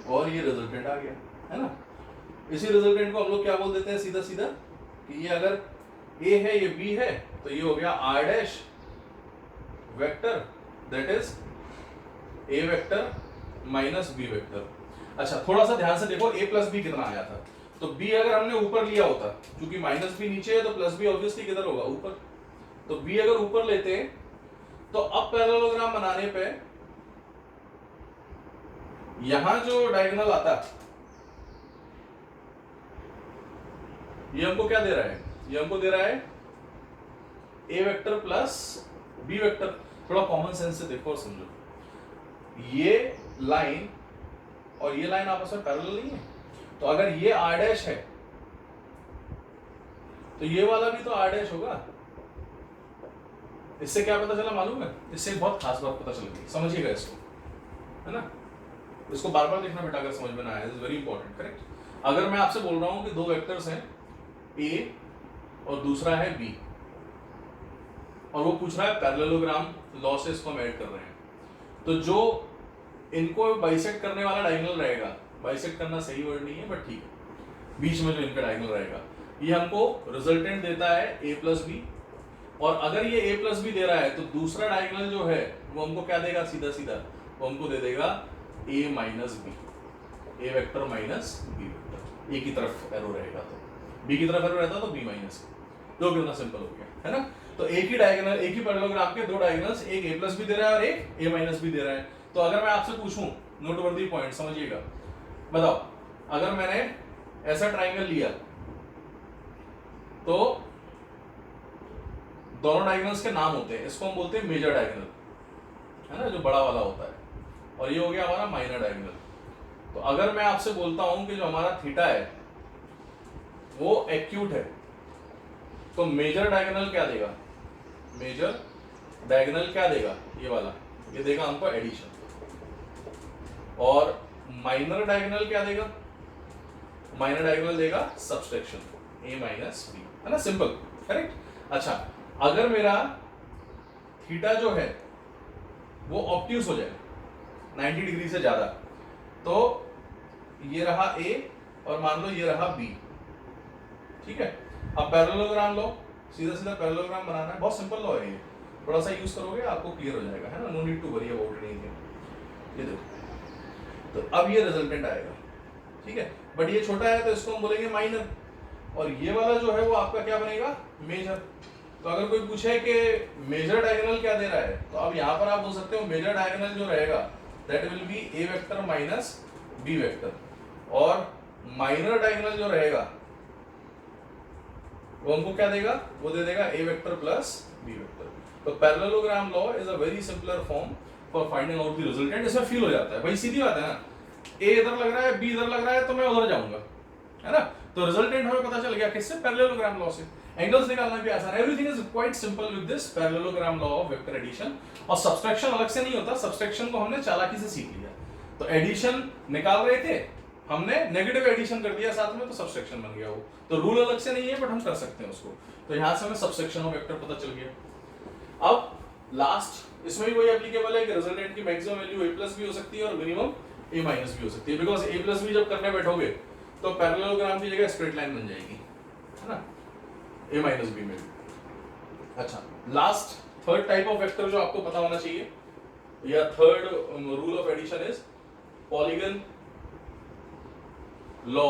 और ये रिजल्टेंट आ गया, है ना। इसी रिजल्टेंट को हम लोग क्या बोल देते हैं सीधा सीधा, कि ये अगर a है ये b है, तो ये हो गया r dash vector, that is a vector minus b vector. अच्छा, थोड़ा सा ध्यान से देखो, a प्लस बी कितना आया था। तो b अगर हमने ऊपर लिया होता, क्योंकि माइनस बी नीचे है तो प्लस बी ऑब्वियसली किधर होगा, ऊपर। तो b अगर ऊपर लेते हैं तो अब पैरेललोग्राम बनाने पे यहां जो डायगोनल आता ये हमको क्या दे रहा है, ये हमको दे रहा है a vector plus b vector. थोड़ा कॉमन सेंस से देखो और समझो, ये लाइन और ये लाइन आपस में पैरेलल नहीं है। तो अगर ये r डैश है तो ये वाला भी तो r डैश होगा। इससे क्या पता चला मालूम है, इससे बहुत खास बात पता चल गई, समझिएगा इसको, है ना। इसको बार बार देखना बेटा अगर समझ में ना आया, इज वेरी इंपॉर्टेंट, करेक्ट। अगर मैं आपसे बोल रहा हूं कि दो वेक्टर्स हैं a और दूसरा है b, और वो पूछ रहा है पैरेललोग्राम लॉ से इसको हम ऐड कर रहे हैं, तो जो इनको बाइसेक्ट करने वाला डायगोनल रहेगा, बाइसेक्ट करना सही वर्ड नहीं है बट ठीक है, बीच में जो इनका डायगोनल रहेगा, ये हमको रिजल्टेंट देता है a प्लस बी। और अगर ये a प्लस बी दे रहा है तो दूसरा डायगोनल जो है वो हमको क्या देगा, सीधा सीधा वो हमको दे देगा a minus B, a vector minus b vector. a की तरफ एरो रहेगा तो b की तरफ एरो रहता तो b माइनस, दो कितना सिंपल हो गया, है ना। तो एक ही डायगोनल, एक ही पैरेललोग्राम के दो डायगोनल्स, एक a प्लस बी दे रहा है और एक a माइनस बी दे रहा है। तो अगर मैं आपसे पूछूं, नोटवर्दी पॉइंट समझिएगा, बताओ अगर मैंने ऐसा ट्राइंगल लिया तो दोनों डायगोनल्स के नाम होते हैं, इसको हम बोलते हैं मेजर डायगोनल, है ना, जो बड़ा वाला होता है, और ये हो गया हमारा माइनर डायगोनल। तो अगर मैं आपसे बोलता हूं कि जो हमारा थीटा है वो एक्यूट है, तो मेजर डायगोनल क्या देगा, मेजर डायगोनल क्या देगा, ये वाला, ये देगा हमको एडिशन, और माइनर डायगोनल क्या देगा, माइनर डायगोनल देगा सब्सट्रैक्शन, a माइनस बी, है ना, सिंपल, करेक्ट। अच्छा, अगर मेरा थीटा जो है वो ऑब्ट्यूस हो जाए 90 डिग्री से ज्यादा, तो ये रहा a और मान लो ये रहा b, ठीक है। अब पैरेललोग्राम लो, सीधा सीधा पैरेललोग्राम बनाना है, बहुत सिंपल लॉ है ये, थोड़ा सा यूज करोगे आपको क्लियर हो जाएगा, है ना, no need to worry about anything. ये देखो, तो अब ये रिजल्टेंट आएगा, ठीक है, बट ये छोटा है तो इसको हम बोलेंगे माइनर, और ये वाला जो है वो आपका क्या बनेगा, मेजर। तो अगर कोई पूछे कि मेजर डायगोनल क्या दे रहा है, तो अब यहाँ पर आप बोल सकते हो मेजर डायगोनल जो रहेगा that will be A vector minus B vector, और माइनर डायगोनल जो रहेगा वो हमको क्या देगा, वो दे देगा A vector plus B vector. तो parallelogram law is a very simpler form for finding out the resultant. इसमें फील हो जाता है भाई, सीधी बात है ना, ए इधर लग रहा है बी इधर लग रहा है तो मैं उधर जाऊंगा, है ना, तो रिजल्टेंट हमें पता चल गया किससे, पैरेललोग्राम लॉ से। एंगल्स निकालना भी आसान है, everything is quite simple with this parallelogram law of vector addition. और सब्सट्रैक्शन अलग से नहीं होता, सब्सट्रैक्शन को हमने चालाकी से सीख लिया। तो एडिशन निकाल रहे थे, हमने नेगेटिव एडिशन कर दिया साथ में, तो सब्सट्रैक्शन बन गया वो। तो रूल अलग से नहीं है बट हम कर सकते हैं उसको। तो यहां से हमें सब्सट्रैक्शन ऑफ वेक्टर पता चल गया। अब लास्ट, इसमें भी वही एप्लीकेबल है कि रिजल्टेंट की मैक्सिमम वैल्यू a प्लस भी हो सकती है और मिनिमम a माइनस भी हो सकती है, बिकॉज a प्लस भी जब करने बैठोगे तो पैरेललोग्राम की जगह स्ट्रेट लाइन बन जाएगी, है ना, a माइनस b में भी। अच्छा, last third type of vector जो आपको पता होना चाहिए, या third rule of addition is polygon law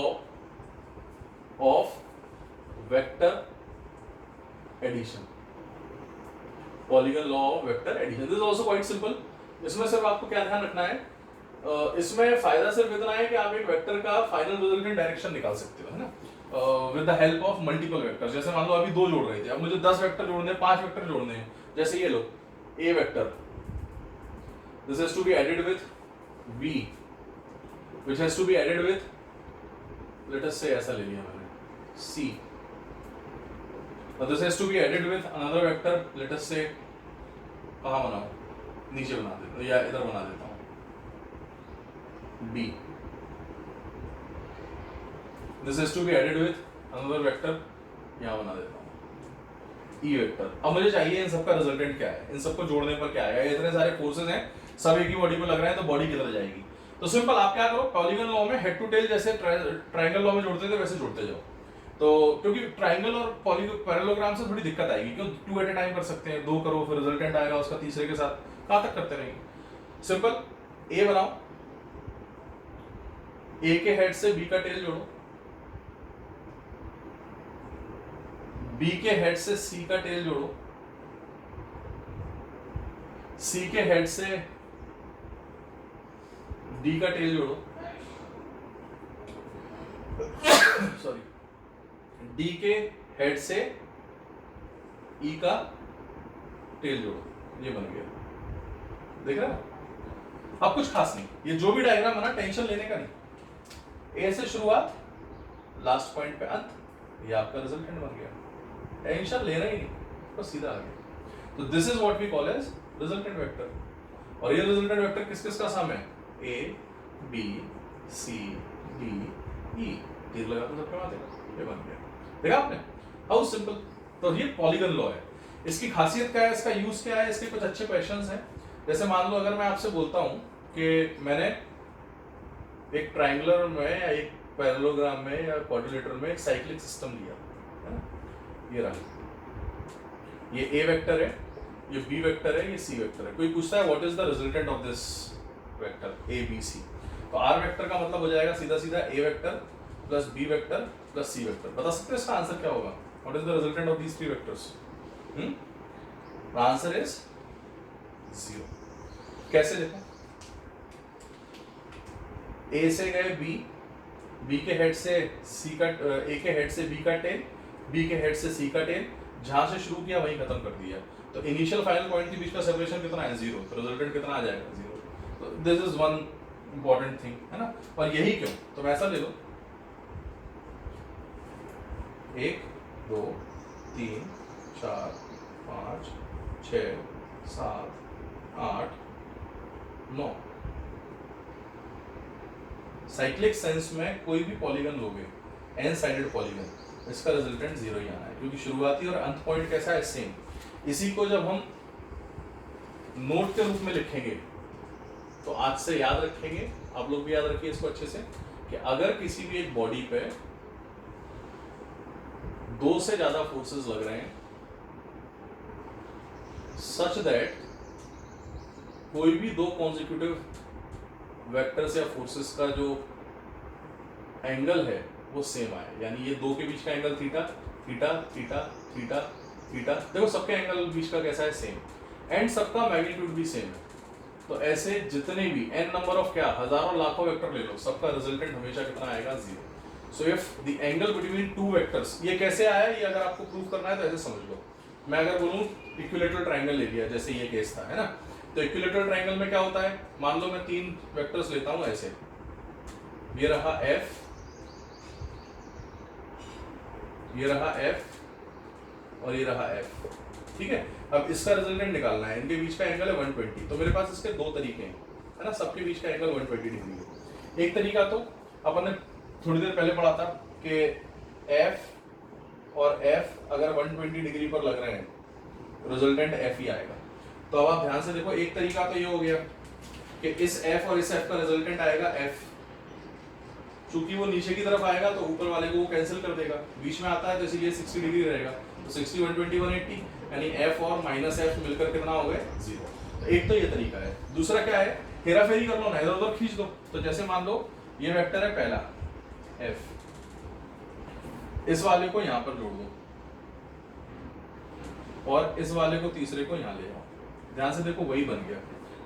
of vector addition. Polygon law of vector addition, this is also quite simple. इसमें सिर्फ आपको क्या ध्यान रखना है, इसमें फायदा सिर्फ इतना है कि आप एक वेक्टर का फाइनल रिजल्टेंट डायरेक्शन निकाल सकते हो, है ना, with the help of multiple vector. जैसे मान लो अभी 2 जोड़ रहे थे, अब मुझे 10 वेक्टर जोड़ने हैं, 5 वेक्टर जोड़ने हैं। जैसे ये लो, a vector, this has to be added with b which has to be added with, let us से ऐसा ले लिया मैंने, c, this has to be added with another vector, let us say, कहाँ बनाऊं, नीचे बना देता हूँ या इधर बना देता हूँ, b, this has to be added with another vector, यहाँ बना देता हूँ e वेक्टर। अब मुझे चाहिए इन सबका रिजल्टेंट क्या है, इन सबको जोड़ने पर क्या आएगा। इतने सारे फोर्सेस हैं, सब एक ही बॉडी पे लग रहे हैं, तो बॉडी किधर जाएगी। तो सिंपल, आप क्या करो, पॉलीगन लॉ में हेड टू टेल जैसे ट्रायंगल लॉ में जोड़ते थे वैसे जोड़ते जाओ। तो क्योंकि ट्रायंगल और पैरेललोग्राम से थोड़ी दिक्कत आएगी, क्यों 2 एट ए टाइम कर सकते हैं, 2 करो फिर रिजल्टेंट आएगा उसका तीसरे के साथ, कहां तक करते रहेंगे। सिंपल, ए बनाओ, ए के हेड से बी का टेल जोड़ो, बी के हेड से सी का टेल जोड़ो, सी के हेड से डी का टेल जोड़ो, सॉरी, डी के हेड से ई का टेल जोड़ो, ये बन गया, देख रहे हो। अब कुछ खास नहीं, ये जो भी डायग्राम बना टेंशन लेने का नहीं, ए से शुरुआत, लास्ट पॉइंट पे अंत, ये आपका रिजल्टेंट बन गया, टेंशन लेना ही नहीं, बस सीधा आ गया। तो this is what we call as resultant vector. और ये रिजल्टेंट वेक्टर किस किस का सम है, ए बी सी डी ई, तीर लगा तो सबके बाद ये बन गया, देखा आपने, हाउ सिंपल। तो ये पॉलीगन लॉ है। इसकी खासियत क्या है, इसका यूज क्या है, इसके कुछ अच्छे क्वेश्चंस हैं। जैसे मान लो अगर मैं आपसे बोलता हूं कि मैंने एक ट्रायंगुलर में या एक पैरेललोग्राम में या क्वाड्रिलेटरल में एक साइक्लिक सिस्टम लिया, है ना, ये रहा, ये ए वेक्टर है, ये बी वेक्टर है, ये सी वेक्टर है। कोई पूछता है what is the resultant of this vector A B C, तो आर वेक्टर का मतलब हो जाएगा सीधा सीधा A vector plus B vector plus C vector. बता सकते हो इसका आंसर क्या होगा, what is the resultant of these 3 vectors. The answer is 0। कैसे देखो, ए से गए बी, बी के हेड से सी का, ए के हेड से बी का टेल, बी के हेड से सी का टेल, जहां से शुरू किया वहीं खत्म कर दिया। तो इनिशियल फाइनल पॉइंट के बीच का सेपरेशन कितना है, 0, तो रिजल्टेंट कितना आ जाएगा, 0। तो this is one important thing, है ना। और यही क्यों, तो मैं ऐसा ले लो 1 2 3 4 5 6 7 8 9। साइक्लिक सेंस में कोई भी पॉलीगन लोगे, एन साइडेड पॉलीगन, इसका रिजल्टेंट 0 ही आना है, क्योंकि शुरुआती और अंत पॉइंट कैसा है, सेम। इसी को जब हम नोट के रूप में लिखेंगे तो आज से याद रखेंगे, आप लोग भी याद रखिए इसको अच्छे से, कि अगर किसी भी एक बॉडी पे 2 से ज्यादा फोर्सेस लग रहे हैं, सच दैट कोई भी 2 कॉन्जिक्यूटिव वेक्टर्स या फोर्सेस का जो एंगल है वो सेम आए, यानी ये 2 के बीच का angle theta theta theta theta theta, देखो सबके एंगल बीच का कैसा है, सेम, एंड सबका मैग्नीट्यूड भी सेम है। तो ऐसे जितने भी n नंबर ऑफ क्या, हजारों लाखों वेक्टर ले लो, सबका रिजल्टेंट हमेशा कितना आएगा, 0। So if the angle between 2 vectors, ये कैसे आया, ये अगर आपको प्रूव करना है तो ऐसे समझ लो। मैं अगर बोलूं इक्विलेटरल ट्रायंगल ले लिया, जैसे ये केस था, है ना, तो इक्विलेटरल ट्रायंगल में क्या होता है, मान लो मैं 3 वेक्टर्स लेता हूं ऐसे, ये रहा f, ये रहा f और ये रहा f, ठीक है। अब इसका रिजल्टेंट निकालना है, इनके बीच का एंगल है 120, तो मेरे पास इसके 2 तरीके हैं, है ना, सबके बीच का एंगल 120 डिग्री है। एक तरीका तो अपन ने थोड़ी देर पहले पढ़ा था कि f और f अगर 120 डिग्री पर लग रहे हैं, रिजल्टेंट f ही आएगा। तो अब आप ध्यान से देखो, एक तरीका तो ये हो गया कि इस f और इस f का रिजल्टेंट आएगा f, चूंकि वो नीचे की तरफ आएगा तो ऊपर वाले को वो कैंसिल कर देगा, बीच में आता है तो इसीलिए 60 डिग्री रहेगा, तो 60 120 180, यानी f और माइनस f मिलकर कितना हो गए, 0। तो एक तो ये तरीका है। दूसरा क्या है, हेरा फेरी कर लो ना, इधर उधर खींच दो। तो जैसे मान लो ये वेक्टर है पहला f, इस वाले को यहाँ पर जोड़ दो और इस वाले को तीसरे को यहाँ ले जाओ, ध्यान से देखो वही बन गया,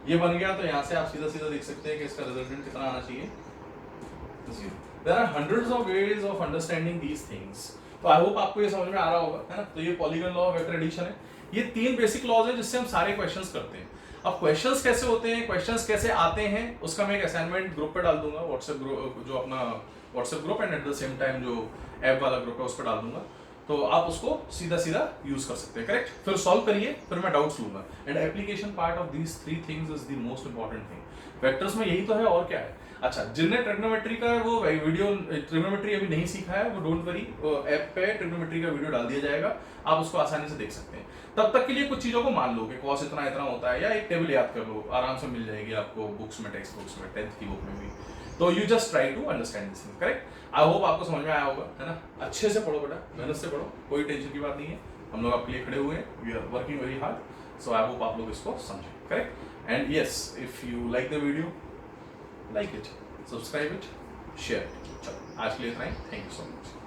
ये बन गया। तो यहाँ से आप सीधा सीधा देख सकते हैं कि इसका रिजल्टेंट कितना आना चाहिए, 0। There are hundreds of ways of understanding these things. तो आई होप आपको ये समझ में आ रहा होगा, है ना। तो ये पॉलीगन लॉ, वेक्टर एडिशन है, ये 3 बेसिक लॉज है जिससे हम सारे क्वेश्चंस करते हैं। अब क्वेश्चंस कैसे होते हैं, क्वेश्चंस कैसे आते हैं, उसका मैं एक असाइनमेंट ग्रुप पे डाल दूंगा, व्हाट्सएप ग्रुप, जो अपना WhatsApp group and at the same time जो ऐप वाला ग्रुप है उस पर डाल दूंगा, तो आप उसको सीधा सीधा यूज कर सकते हैं, करेक्ट। फिर सॉल्व करिए, फिर मैं डाउट्स लूंगा, and application part of these 3 things is the most important thing. Vectors में यही तो है, और क्या है। अच्छा, जिनने ट्रिग्नोमेट्री का वो वीडियो, ट्रिग्नोमेट्री अभी नहीं सीखा है, वो डोंट वरी, ऐप पे ट्रिग्नोमेट्री का वीडियो डाल दिया जाएगा, आप उसको आसानी से देख सकते हैं। तब तक के लिए कुछ चीजों को मान लो कि कॉस इतना इतना होता है, या एक टेबल याद कर लो, आराम से मिल जाएगी आपको बुक्स में, टेक्स्ट बुक्स में, 10th की बुक में भी। तो you just try to understand this thing, correct. I hope आपको समझ में आया होगा, है ना। अच्छे से पढ़ो बेटा, मेहनत से पढ़ो, कोई टेंशन की बात नहीं है, हम लोग आपके लिए खड़े हुए हैं, we are working very hard. So I hope आप लोग इसको समझें, correct. And yes, if you like the video, like it, subscribe it, share it. चलो आज के लिए इतना ही, थैंक यू सो मच।